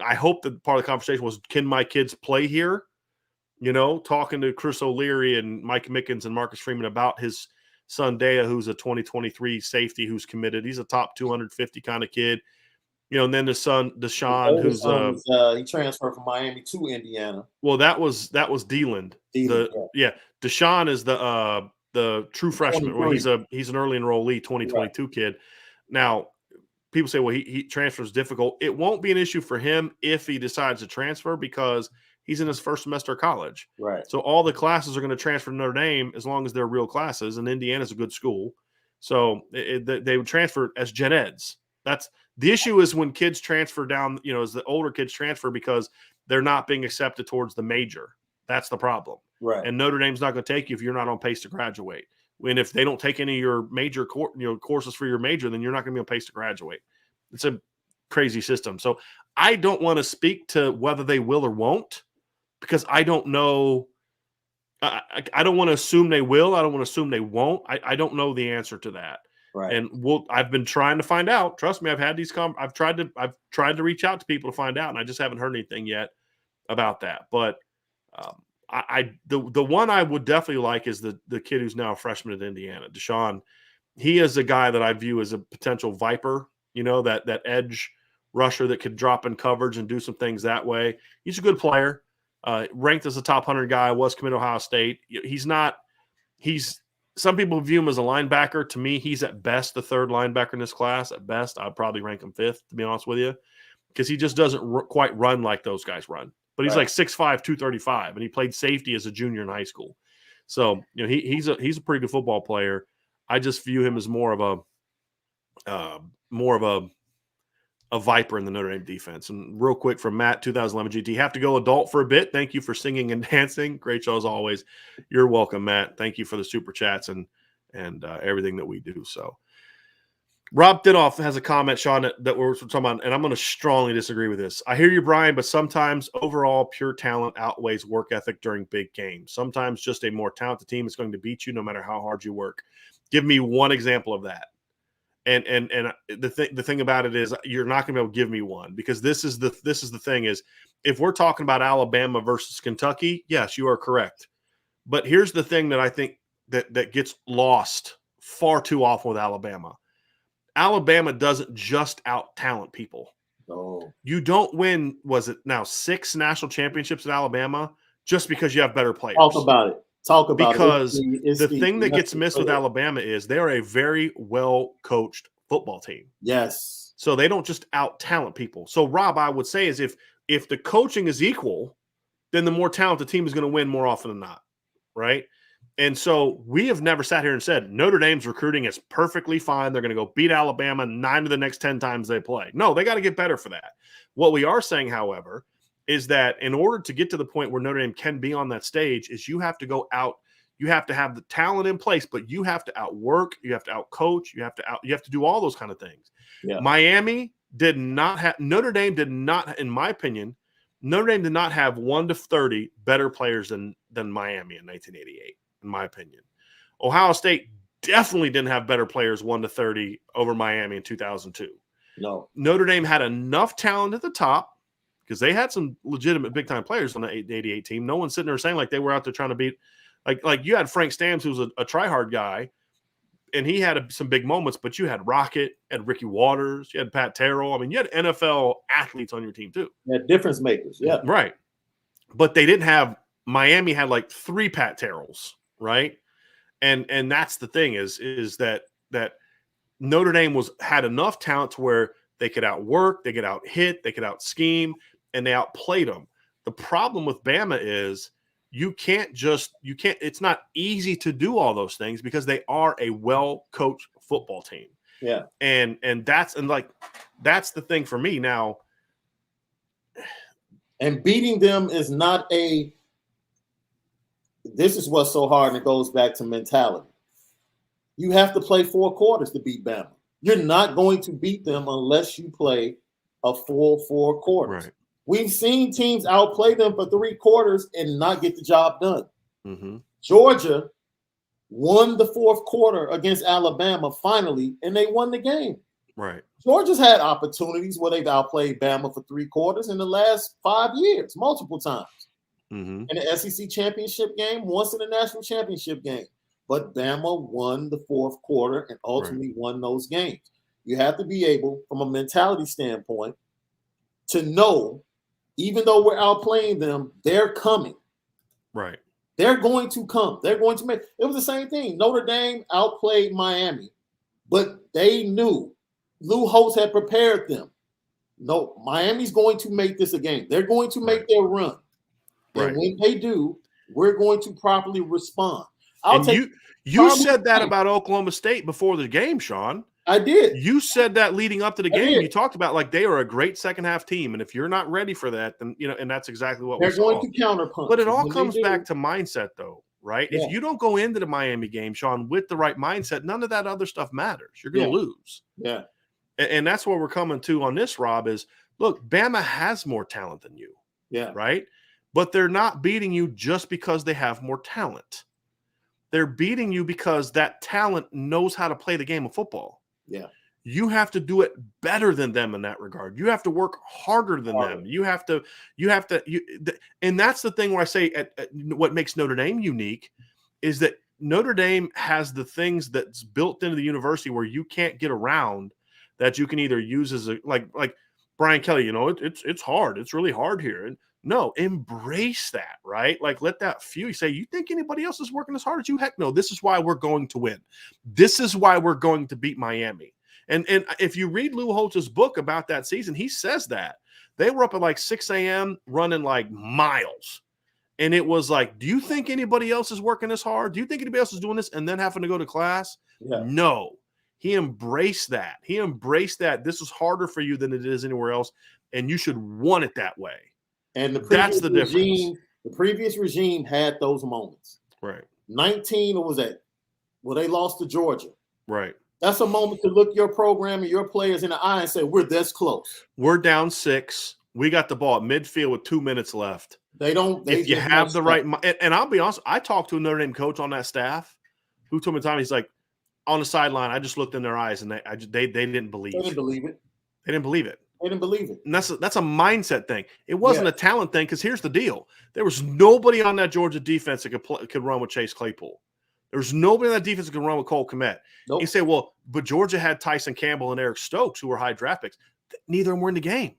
I hope that part of the conversation was, can my kids play here? Talking to Chris O'Leary and Mike Mickens and Marcus Freeman about his son Dea, who's a 2023 safety who's committed. He's a top 250 kind of kid. And then the son, Deshaun, who's he transferred from Miami to Indiana. Well, that was Deland. Deshaun is the true freshman. Well, he's an early enrollee, 2022 kid. Now, people say, well, he transfers difficult. It won't be an issue for him if he decides to transfer because he's in his first semester of college. Right. So all the classes are going to transfer to Notre Dame as long as they're real classes, and Indiana's a good school. So they would transfer as gen eds. That's the issue is when kids transfer down, as the older kids transfer because they're not being accepted towards the major. That's the problem. Right. And Notre Dame's not going to take you if you're not on pace to graduate. And if they don't take any of your major courses for your major, then you're not going to be on pace to graduate. It's a crazy system. So I don't want to speak to whether they will or won't because I don't know. I don't want to assume they will. I don't want to assume they won't. I don't know the answer to that. Right. And I've been trying to find out. Trust me, I've had these I've tried to reach out to people to find out, and I just haven't heard anything yet about that. But the one I would definitely like is the kid who's now a freshman at Indiana, Deshaun. He is a guy that I view as a potential viper. That edge rusher that could drop in coverage and do some things that way. He's a good player. Ranked as a top 100 guy, was committed to Ohio State. Some people view him as a linebacker. To me, he's at best the third linebacker in this class. At best, I'd probably rank him fifth, to be honest with you, because he just doesn't quite run like those guys run. But he's like 6'5", 235, and he played safety as a junior in high school. So he's a pretty good football player. I just view him as more of a viper in the Notre Dame defense. And real quick from Matt, 2011 GT, have to go adult for a bit. Thank you for singing and dancing. Great show as always. You're welcome, Matt. Thank you for the super chats and everything that we do. So Rob Dinoff has a comment, Sean, that we're talking about, and I'm going to strongly disagree with this. I hear you, Brian, but sometimes overall pure talent outweighs work ethic during big games. Sometimes just a more talented team is going to beat you no matter how hard you work. Give me one example of that. And the thing about it is you're not going to be able to give me one because this is the thing is if we're talking about Alabama versus Kentucky, yes, you are correct. But here's the thing that I think that gets lost far too often with Alabama. Alabama doesn't just out-talent people. No. You don't win, was it now 6 national championships at Alabama just because you have better players. Talk about it. Because the thing that gets missed with Alabama is they're a very well-coached football team. Yes. So they don't just out-talent people. So, Rob, I would say is if the coaching is equal, then the more talented team is going to win more often than not, right? And so we have never sat here and said Notre Dame's recruiting is perfectly fine. They're going to go beat Alabama 9 of the next 10 times they play. No, they got to get better for that. What we are saying, however, is that in order to get to the point where Notre Dame can be on that stage is you have to go out. You have to have the talent in place, but you have to outwork. You have to outcoach. You have to do all those kind of things. Yeah. Miami did not have – Notre Dame did not, in my opinion, Notre Dame did not have 1 to 30 better players than Miami in 1988. In my opinion, Ohio State definitely didn't have better players 1 to 30 over Miami in 2002. No. Notre Dame had enough talent at the top because they had some legitimate big time players on the 88 team. No one's sitting there saying like they were out there trying to beat like you had Frank Stamms, who was a try-hard guy, and he had some big moments, but you had Rocket, you had Ricky Waters, you had Pat Terrell. I mean, you had NFL athletes on your team too. Yeah, difference makers. Yeah. Right. But they didn't have – Miami had like 3 Pat Terrells. Right. And that's the thing is that Notre Dame had enough talent to where they could outwork, they could out hit, they could out scheme, and they outplayed them. The problem with Bama is it's not easy to do all those things because they are a well-coached football team. Yeah. And that's the thing for me now. And beating them is not this is what's so hard, and it goes back to mentality. You have to play 4 quarters to beat Bama. You're not going to beat them unless you play a full 4 quarters. Right. We've seen teams outplay them for 3 quarters and not get the job done. Mm-hmm. Georgia won the 4th quarter against Alabama finally, and they won the game. Right. Georgia's had opportunities where they've outplayed Bama for 3 quarters in the last 5 years, multiple times. Mm-hmm. In the SEC championship game, once in the national championship game. But Bama won the 4th quarter and ultimately won those games. You have to be able, from a mentality standpoint, to know, even though we're outplaying them, they're coming. Right. They're going to come. They're going to make – it was the same thing. Notre Dame outplayed Miami, but they knew Lou Holtz had prepared them. No, Miami's going to make this a game. They're going to make their run. And when they do, we're going to properly respond. You said that about Oklahoma State before the game, Sean. I did. You said that leading up to the game. You talked about like they are a great second half team, and if you're not ready for that, then and that's exactly what they're going to counterpunch. But it all comes back to mindset, though, right? Yeah. If you don't go into the Miami game, Sean, with the right mindset, none of that other stuff matters. You're going to lose. Yeah, and that's what we're coming to on this, Rob. Is look, Bama has more talent than you. Yeah, right. But they're not beating you just because they have more talent. They're beating you because that talent knows how to play the game of football. Yeah. You have to do it better than them in that regard. You have to work harder than them. And that's the thing where I say what makes Notre Dame unique is that Notre Dame has the things that's built into the university where you can't get around, that you can either use as like Brian Kelly, it's hard. It's really hard here. And no, embrace that, right? Like, let that fuel. Say, you think anybody else is working as hard as you? Heck no. This is why we're going to win. This is why we're going to beat Miami. And if you read Lou Holtz's book about that season, he says that. They were up at like 6 a.m. running like miles. And it was like, do you think anybody else is working this hard? Do you think anybody else is doing this and then having to go to class? Yeah. No. He embraced that. This is harder for you than it is anywhere else, and you should want it that way. And that's the difference. The previous regime had those moments. Right. 19, what was that? Well, they lost to Georgia. Right. That's a moment to look your program and your players in the eye and say, we're this close. We're down 6. We got the ball at midfield with 2 minutes left. If you have the right – and I'll be honest, I talked to a Notre Dame coach on that staff who told me time, he's like, on the sideline, I just looked in their eyes and they didn't believe. They didn't believe it. They didn't believe it. They didn't believe it. And that's a mindset thing. It wasn't a talent thing, because here's the deal. There was nobody on that Georgia defense that could run with Chase Claypool. There was nobody on that defense that could run with Cole Kmet. Nope. You say, well, but Georgia had Tyson Campbell and Eric Stokes, who were high draft picks. Neither of them were in the game.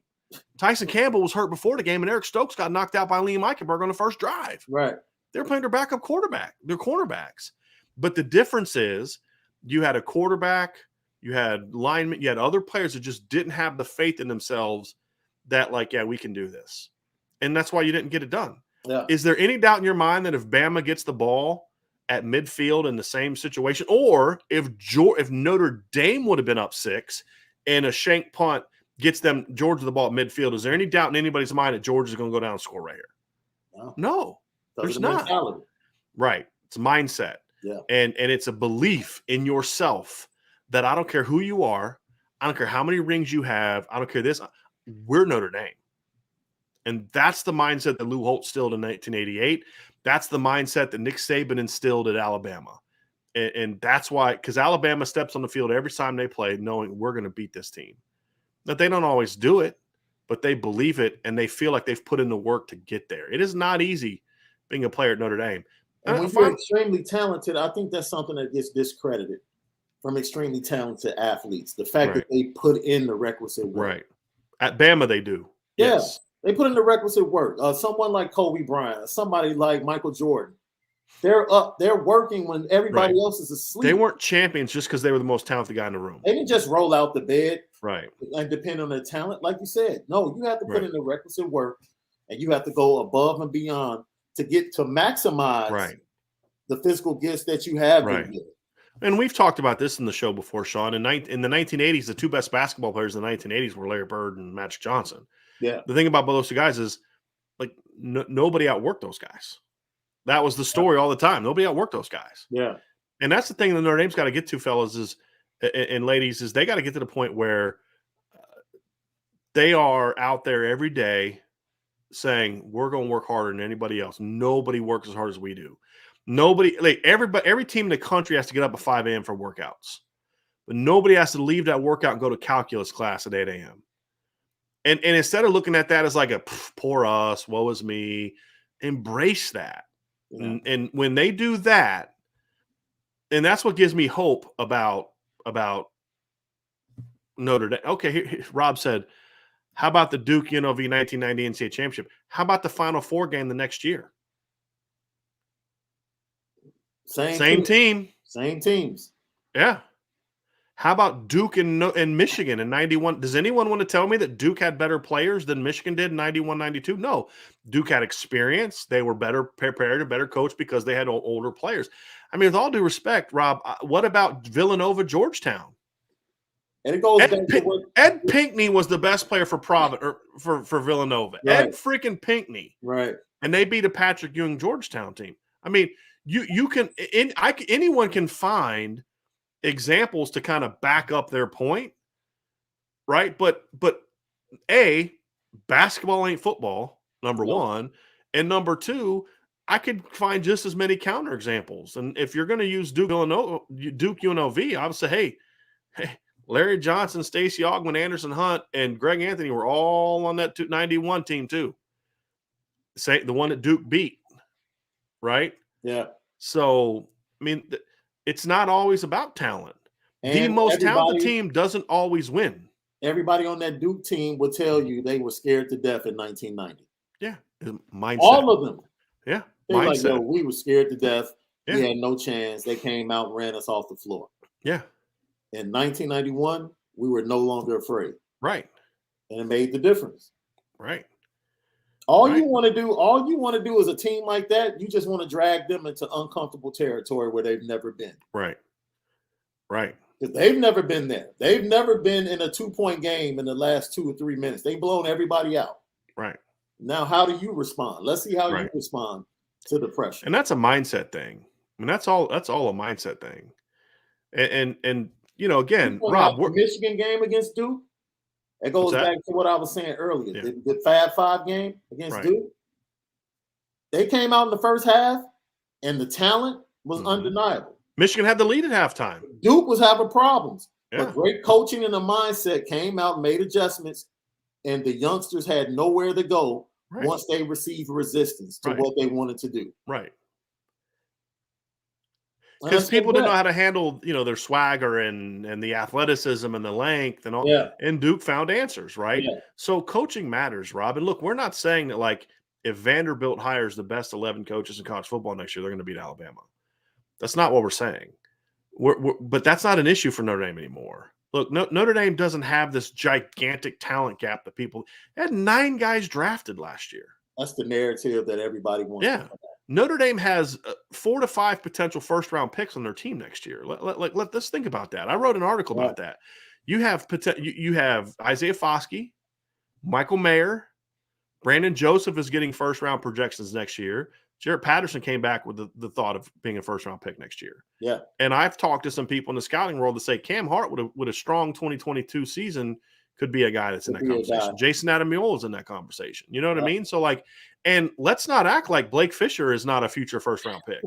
Tyson Campbell was hurt before the game, and Eric Stokes got knocked out by Liam Eichenberg on the first drive. Right. They were playing their backup quarterback, their cornerbacks. But the difference is you had a quarterback, you had linemen, you had other players that just didn't have the faith in themselves that, like, yeah, we can do this. And that's why you didn't get it done. Yeah. Is there any doubt in your mind that if Bama gets the ball at midfield in the same situation, or if Notre Dame would have been up 6 and a shank punt gets them Georgia the ball at midfield, is there any doubt in anybody's mind that Georgia's going to go down and score right here? No, there's not. Mentality. Right. It's a mindset. Yeah. And it's a belief in yourself that I don't care who you are. I don't care how many rings you have. I don't care this. We're Notre Dame. And that's the mindset that Lou Holtz instilled in 1988. That's the mindset that Nick Saban instilled at Alabama. And that's why, because Alabama steps on the field every time they play knowing we're going to beat this team. That they don't always do it, but they believe it, and they feel like they've put in the work to get there. It is not easy being a player at Notre Dame. And when you're extremely talented, I think that's something that gets discredited from extremely talented athletes. The fact that they put in the requisite work. Right. At Bama, they do. Yeah. Yes. They put in the requisite work. Someone like Kobe Bryant, somebody like Michael Jordan, they're up. They're working when everybody else is asleep. They weren't champions just because they were the most talented guy in the room. They didn't just roll out the bed, right, and depend on their talent. Like you said, no, you have to put in the requisite work, and you have to go above and beyond to get to maximize the physical gifts that you have. Right. And we've talked about this in the show before, Sean. In the 1980s, the two best basketball players in the 1980s were Larry Bird and Magic Johnson. Yeah. The thing about both those two guys is, like, nobody outworked those guys. That was the story all the time. Nobody outworked those guys. Yeah. And that's the thing that Notre Dame's got to get to, fellas, and ladies, is they got to get to the point where they are out there every day saying, we're going to work harder than anybody else. Nobody works as hard as we do. Nobody, like every team in the country has to get up at 5 a.m. for workouts. But nobody has to leave that workout and go to calculus class at 8 a.m. And instead of looking at that as like a poor us, woe is me, embrace that. Yeah. And when they do that, and that's what gives me hope about Notre Dame. Okay, Rob said, how about the Duke UNLV 1990 NCAA championship? How about the Final Four game the next year? Same team. Same teams. Yeah. How about Duke and Michigan in 91? Does anyone want to tell me that Duke had better players than Michigan did in 91, 92? No. Duke had experience. They were better prepared, a better coach because they had older players. I mean, with all due respect, Rob, what about Villanova, Georgetown? And it goes Ed Pinckney was the best player for for Villanova. Right. Ed freaking Pinckney. Right. And they beat a Patrick Ewing Georgetown team. I mean, anyone can find examples to kind of back up their point, right? But basketball ain't football, number one, and number two, I could find just as many counterexamples. And if you're going to use Duke UNLV, I would say, hey, Larry Johnson, Stacey Augmon, Anderson Hunt, and Greg Anthony were all on that 91 team too. Say the one that Duke beat, right? Yeah. So, I mean, it's not always about talent. And the most talented team doesn't always win. Everybody on that Duke team will tell you they were scared to death in 1990. Yeah. Mindset. All of them. Yeah. They were like, yo, we were scared to death. Yeah. We had no chance. They came out and ran us off the floor. Yeah. In 1991, we were no longer afraid. Right. And it made the difference. Right. All you want to do is a team like that, you just want to drag them into uncomfortable territory where they've never been. Right. Right. Because they've never been there. They've never been in a 2-point game in the last 2 or 3 minutes. They've blown everybody out. Right. Now, how do you respond? Let's see how you respond to the pressure. And that's a mindset thing. I mean, that's all a mindset thing. And you know, again, Rob, the Michigan game against Duke. It goes back to what I was saying earlier. Yeah. The Fab 5 game against Duke. They came out in the first half, and the talent was undeniable. Michigan had the lead at halftime. Duke was having problems. Yeah. But great coaching and the mindset came out, made adjustments, and the youngsters had nowhere to go once they received resistance to what they wanted to do. Right. Because people didn't know how to handle, you know, their swagger and the athleticism and the length and all. Yeah. And Duke found answers, right? Yeah. So coaching matters, Rob. And look, we're not saying that, like, if Vanderbilt hires the best 11 coaches in college football next year, they're going to beat Alabama. That's not what we're saying. But that's not an issue for Notre Dame anymore. Look, Notre Dame doesn't have this gigantic talent gap that people had 9 guys drafted last year. That's the narrative that everybody wants. Yeah. Notre Dame has 4 to 5 potential first-round picks on their team next year. Let's think about that. I wrote an article about that. You have Isaiah Foskey, Michael Mayer, Brandon Joseph is getting first-round projections next year. Jarrett Patterson came back with the thought of being a first-round pick next year. Yeah. And I've talked to some people in the scouting world that say Cam Hart with a strong 2022 season could be a guy that's in that conversation. Jason Adamiol is in that conversation. You know what I mean? So, like, and let's not act like Blake Fisher is not a future first-round pick,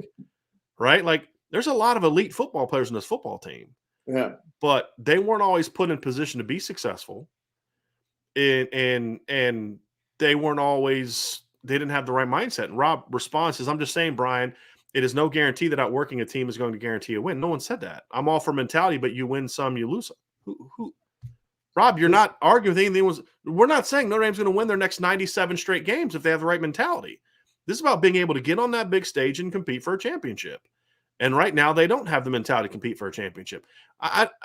right? Like, there's a lot of elite football players in this football team. Yeah. But they weren't always put in position to be successful. And they weren't always – they didn't have the right mindset. And Rob responds, says, I'm just saying, Brian, it is no guarantee that outworking a team is going to guarantee a win. No one said that. I'm all for mentality, but you win some, you lose some. Who? Rob, you're not arguing with anything. We're not saying Notre Dame's going to win their next 97 straight games if they have the right mentality. This is about being able to get on that big stage and compete for a championship. And right now, they don't have the mentality to compete for a championship.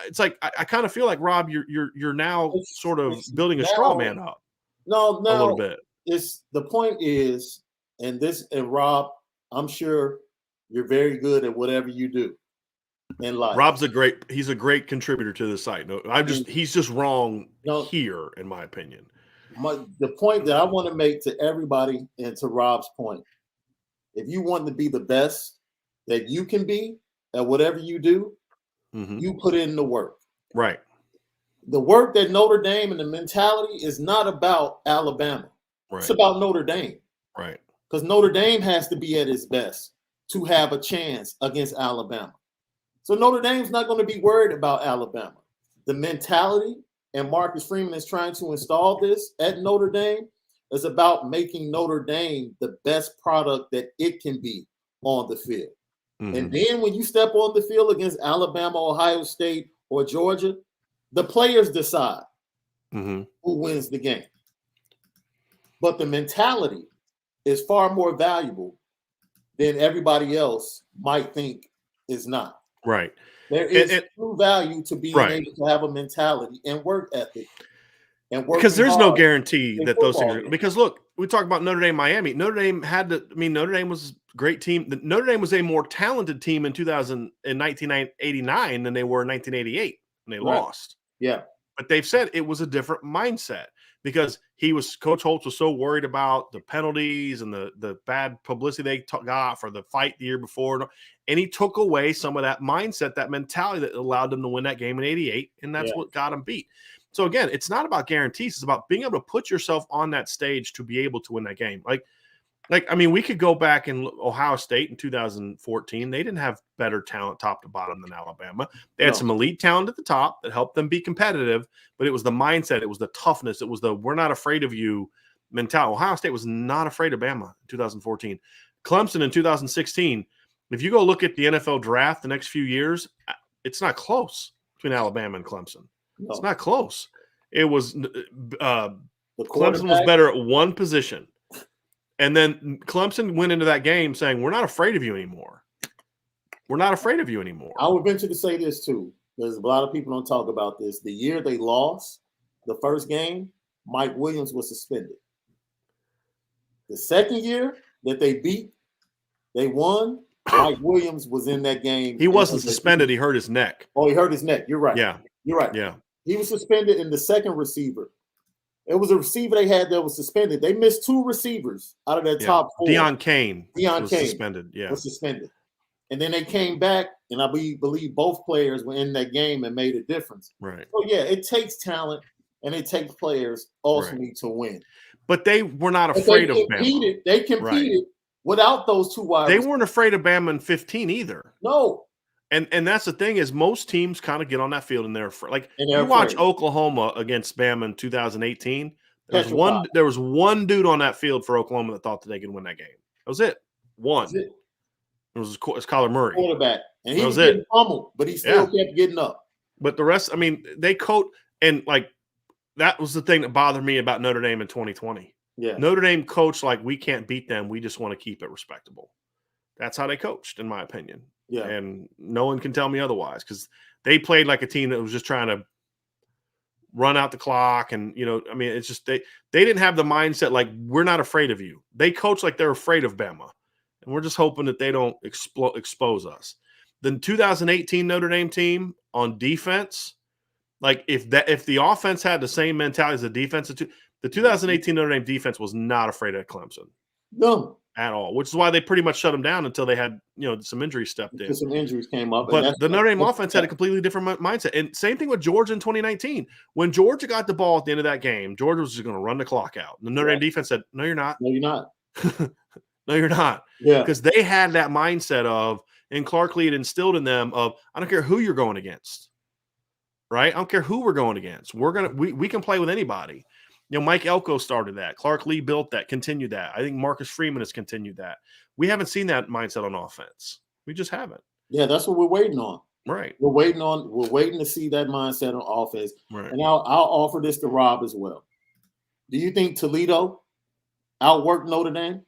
It's like I kind of feel like, Rob, you're now sort of building a straw man up. No, a little bit. The point is, and Rob, I'm sure you're very good at whatever you do in life. Rob's he's a great contributor to the site. No, he's just wrong here, in my opinion. The point that I want to make to everybody, and to Rob's point, if you want to be the best that you can be at whatever you do, you put in the work. Right. The work that Notre Dame and the mentality is not about Alabama. Right. It's about Notre Dame. Right. Because Notre Dame has to be at its best to have a chance against Alabama. So Notre Dame's not going to be worried about Alabama. The mentality, and Marcus Freeman is trying to install this at Notre Dame, is about making Notre Dame the best product that it can be on the field. And then when you step on the field against Alabama, Ohio State, or Georgia, the players decide who wins the game. But the mentality is far more valuable than everybody else might think is not. Right. There is true value to being able to have a mentality and work ethic. Because there's no guarantee that those things are – because, look, we talk about Notre Dame, Miami. Notre Dame Notre Dame was a great team. Notre Dame was a more talented team in 1989 than they were in 1988, and they lost. Yeah. But they've said it was a different mindset because Coach Holtz was so worried about the penalties and the bad publicity they got for the fight the year before. And he took away some of that mindset, that mentality that allowed them to win that game in 88, and that's what got them beat. So, again, it's not about guarantees. It's about being able to put yourself on that stage to be able to win that game. We could go back in Ohio State in 2014. They didn't have better talent top to bottom than Alabama. They had some elite talent at the top that helped them be competitive, but it was the mindset. It was the toughness. It was the we're not afraid of you mentality. Ohio State was not afraid of Bama in 2014. Clemson in 2016, if you go look at the NFL draft the next few years, it's not close between Alabama and Clemson. No. It's not close. It was Clemson was better at one position. And then Clemson went into that game saying, we're not afraid of you anymore. We're not afraid of you anymore. I would venture to say this, too, because a lot of people don't talk about this. The year they lost the first game, Mike Williams was suspended. The second year that they won, Mike Williams was in that game. He wasn't suspended. He hurt his neck. Oh, he hurt his neck. You're right. Yeah. You're right. Yeah. He was suspended in the second receiver. It was a receiver they had that was suspended. They missed 2 receivers out of their top 4. Deion Kane was suspended. Yeah. Was suspended. And then they came back, and I believe both players were in that game and made a difference. Right. So, it takes talent, and it takes players ultimately to win. But they were not afraid of Bama. They competed without those 2 wide receivers. They weren't afraid of Bama in 15 either. No. And that's the thing is most teams kind of get on that field and they're afraid. Like you watch Oklahoma against Bama in 2018. There was one dude on that field for Oklahoma that thought that they could win that game. That was it. One. It was Kyler Murray. Quarterback. And he was getting pummeled, but he still kept getting up. But the rest, they coach and that was the thing that bothered me about Notre Dame in 2020. Yeah. Notre Dame coached like we can't beat them. We just want to keep it respectable. That's how they coached, in my opinion. Yeah. And no one can tell me otherwise because they played like a team that was just trying to run out the clock. And, it's just they didn't have the mindset like we're not afraid of you. They coached like they're afraid of Bama. and we're just hoping that they don't expose us. The 2018 Notre Dame team on defense, like if the offense had the same mentality as the defense, the 2018 Notre Dame defense was not afraid of Clemson. No. At all, which is why they pretty much shut them down until they had, some injuries stepped in. Some injuries came up. But the Notre Dame offense had a completely different mindset. And same thing with Georgia in 2019. When Georgia got the ball at the end of that game, Georgia was just going to run the clock out. And the Notre Dame defense said, no, you're not. No, you're not. No, you're not. Yeah. Because they had that mindset of, and Clark Lee had instilled in them of, I don't care who you're going against. Right? I don't care who we're going against. We can play with anybody. Mike Elko started that. Clark Lee built that, continued that. I think Marcus Freeman has continued that. We haven't seen that mindset on offense. We just haven't. Yeah, that's what we're waiting on. Right. We're waiting to see that mindset on offense. Right. And I'll offer this to Rob as well. Do you think Toledo outworked Notre Dame?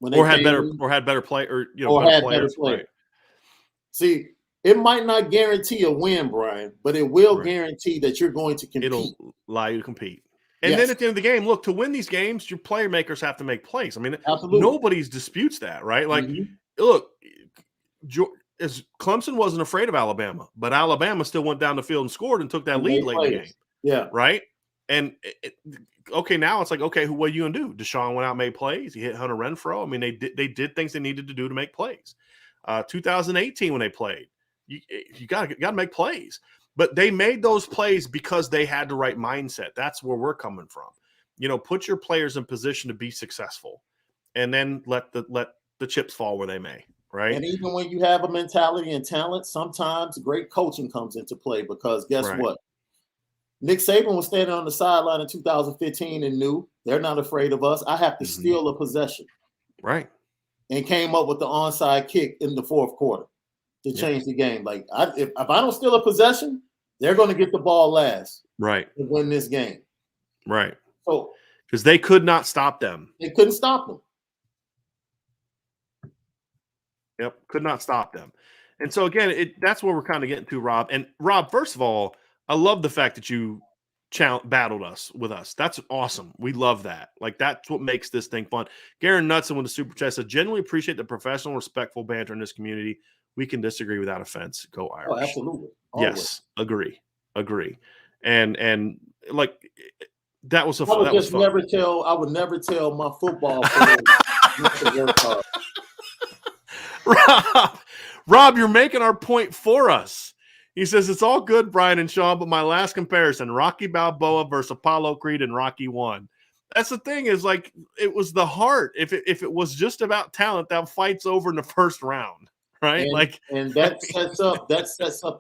Or had better play, or better players. Right. See, it might not guarantee a win, Brian, but it will guarantee that you're going to compete. It'll allow you to compete. And then at the end of the game, look, to win these games, your player makers have to make plays. I mean, nobody disputes that, right? Like, look, as Clemson wasn't afraid of Alabama, but Alabama still went down the field and scored and took that lead late in the game. Yeah. Right? And, now it's like, okay, what are you going to do? Deshaun went out and made plays. He hit Hunter Renfrow. I mean, they did things they needed to do to make plays. 2018 when they played, you got to make plays. But they made those plays because they had the right mindset. That's where we're coming from. Put your players in position to be successful, and then let the chips fall where they may. Right. And even when you have a mentality and talent, sometimes great coaching comes into play because guess what? Nick Saban was standing on the sideline in 2015 and knew they're not afraid of us. I have to steal a possession. Right. And came up with the onside kick in the fourth quarter to change the game. Like, if I don't steal a possession, they're going to get the ball last. Right. To win this game. Right. So, because they could not stop them. They couldn't stop them. Yep. Could not stop them. And so, again, that's where we're kind of getting to, Rob. And, Rob, first of all, I love the fact that you battled with us. That's awesome. We love that. Like, that's what makes this thing fun. Garen Knudsen with the super chat said, genuinely appreciate the professional, respectful banter in this community. We can disagree without offense. Go Irish. Oh, absolutely. Always. Yes. Agree. And like, that was I would never tell my football players to work hard. Rob, you're making our point for us. He says, it's all good, Brian and Sean, but my last comparison, Rocky Balboa versus Apollo Creed and Rocky 1. That's the thing is, like, it was the heart. If it was just about talent, that fight's over in the first round, right? And that sets up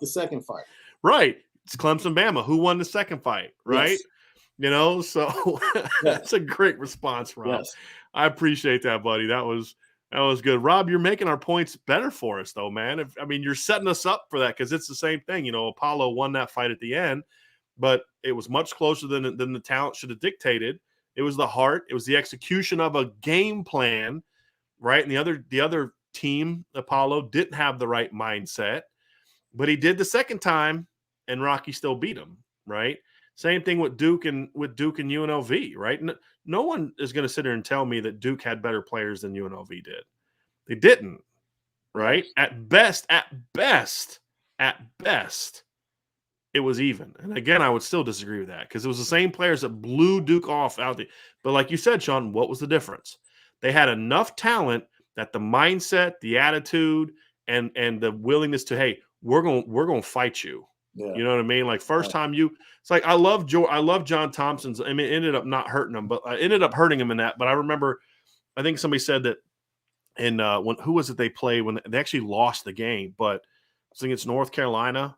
the second fight. Right. It's Clemson Bama. Who won the second fight, right? Yes. So that's a great response, Rob. Yes. I appreciate that, buddy. That was good. Rob, you're making our points better for us, though, man. You're setting us up for that because it's the same thing. Apollo won that fight at the end, but it was much closer than the talent should have dictated. It was the heart. It was the execution of a game plan, right? And the other team, Apollo, didn't have the right mindset, but he did the second time, and Rocky still beat him, right? Same thing with Duke and UNLV, right? No one is going to sit there and tell me that Duke had better players than UNLV did. They didn't, right? At best, it was even. And again, I would still disagree with that because it was the same players that blew Duke off out there. But like you said, Sean, what was the difference? They had enough talent that the mindset, the attitude, and the willingness to, hey, we're going to fight you. Yeah. You know what I mean? Like first time it's like I love John Thompson's. I mean, it ended up not hurting him, but I ended up hurting him in that. But I remember, I think somebody said that who was it they played when they actually lost the game? But I think it's North Carolina,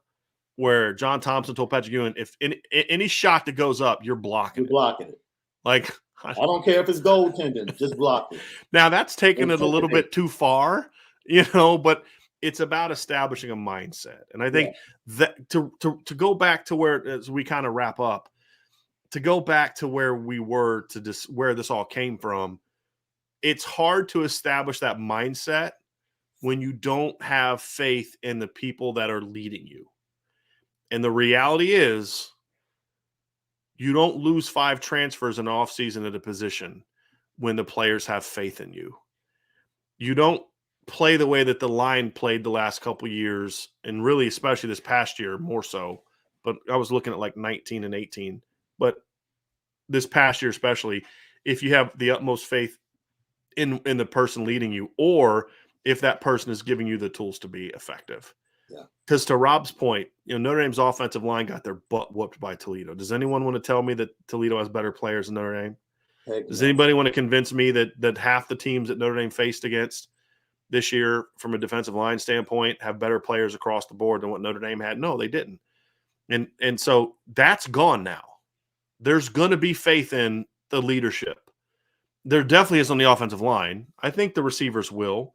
where John Thompson told Patrick Ewing, if any shot that goes up, you're blocking it. Like I don't care if it's goaltending, just block it. Now that's taking it a little bit too far, but it's about establishing a mindset. And I think that to go back to where, as we kind of wrap up, to go back to where we were where this all came from, it's hard to establish that mindset when you don't have faith in the people that are leading you. And the reality is you don't lose 5 transfers in the offseason at a position when the players have faith in you. you don't play the way that the line played the last couple years, and really especially this past year more so. But I was looking at like 19 and 18. But this past year especially, if you have the utmost faith in the person leading you, or if that person is giving you the tools to be effective. Yeah. Because to Rob's point, Notre Dame's offensive line got their butt whooped by Toledo. Does anyone want to tell me that Toledo has better players than Notre Dame? Heck Does no. anybody want to convince me that half the teams that Notre Dame faced against this year from a defensive line standpoint have better players across the board than what Notre Dame had? No, they didn't. And so that's gone now. There's going to be faith in the leadership. There definitely is on the offensive line. I think the receivers will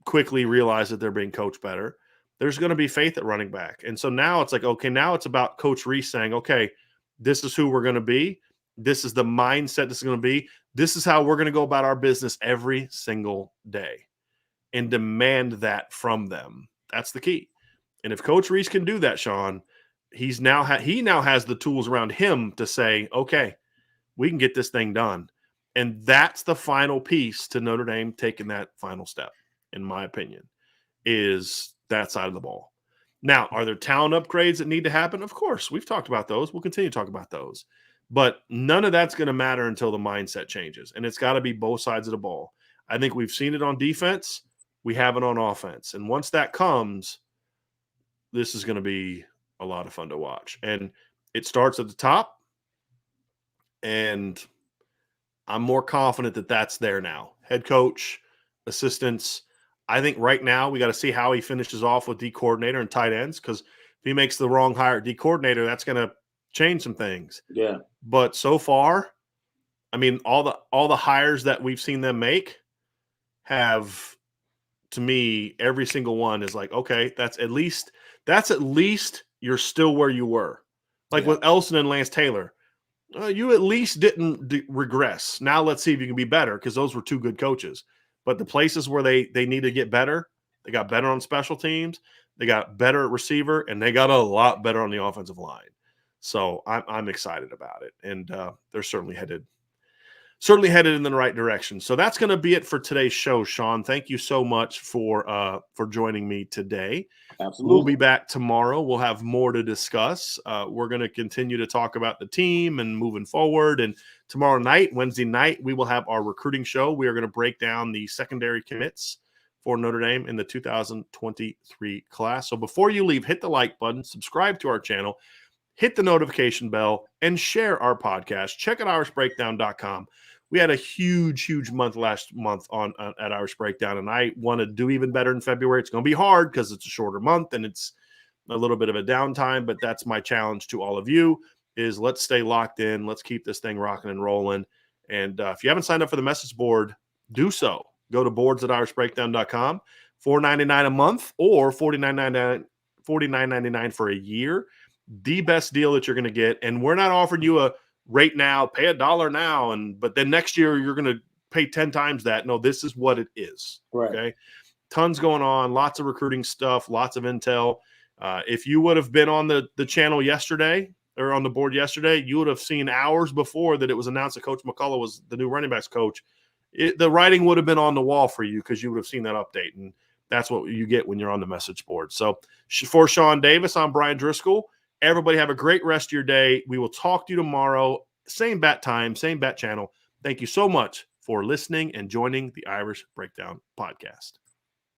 quickly realize that they're being coached better. There's going to be faith at running back. And so now it's like, okay, now it's about Coach Reese saying, okay, this is who we're going to be. This is the mindset this is going to be. This is how we're going to go about our business every single day and demand that from them. That's the key. And if Coach Reese can do that, Sean, he now has the tools around him to say, okay, we can get this thing done. And that's the final piece to Notre Dame taking that final step, in my opinion, is that side of the ball. Now, are there talent upgrades that need to happen? Of course. We've talked about those. We'll continue to talk about those. But none of that's going to matter until the mindset changes. And it's got to be both sides of the ball. I think we've seen it on defense. We have it on offense. And once that comes, this is going to be a lot of fun to watch. And it starts at the top. And I'm more confident that that's there now. Head coach, assistants. I think right now we got to see how he finishes off with D coordinator and tight ends, because if he makes the wrong hire at D coordinator, that's going to change some things. Yeah. But so far, I mean, all the hires that we've seen them make have, to me, every single one is like, okay, that's at least you're still where you were. Like with Elson and Lance Taylor. You at least didn't regress. Now let's see if you can be better, because those were two good coaches. But the places where they need to get better, they got better on special teams, they got better at receiver, and they got a lot better on the offensive line. So I'm excited about it, and they're certainly headed in the right direction. So that's going to be it for today's show, Sean. Thank you so much for joining me today. Absolutely. We'll be back tomorrow. We'll have more to discuss. We're going to continue to talk about the team and moving forward. And tomorrow night, Wednesday night, we will have our recruiting show. We are going to break down the secondary commits for Notre Dame in the 2023 class. So before you leave, hit the like button, subscribe to our channel, hit the notification bell, and share our podcast. Check out irishbreakdown.com. We had a huge month last month at Irish Breakdown, and I want to do even better in February. It's going to be hard because it's a shorter month and it's a little bit of a downtime, but that's my challenge to all of you is let's stay locked in. Let's keep this thing rocking and rolling. And if you haven't signed up for the message board, do so. Go to boards@irishbreakdown.com, $4.99 a month or $49.99 for a year. The best deal that you're going to get. And we're not offering you a rate now, pay $1 now, but then next year you're going to pay 10 times that. No, this is what it is. Right. Okay. Tons going on, lots of recruiting stuff, lots of intel. If you would have been on the channel yesterday or on the board yesterday, you would have seen hours before that it was announced that Coach McCullough was the new running backs coach. The writing would have been on the wall for you because you would have seen that update. And that's what you get when you're on the message board. So for Sean Davis, I'm Brian Driscoll. Everybody have a great rest of your day. We will talk to you tomorrow. Same bat time, same bat channel. Thank you so much for listening and joining the Irish Breakdown podcast.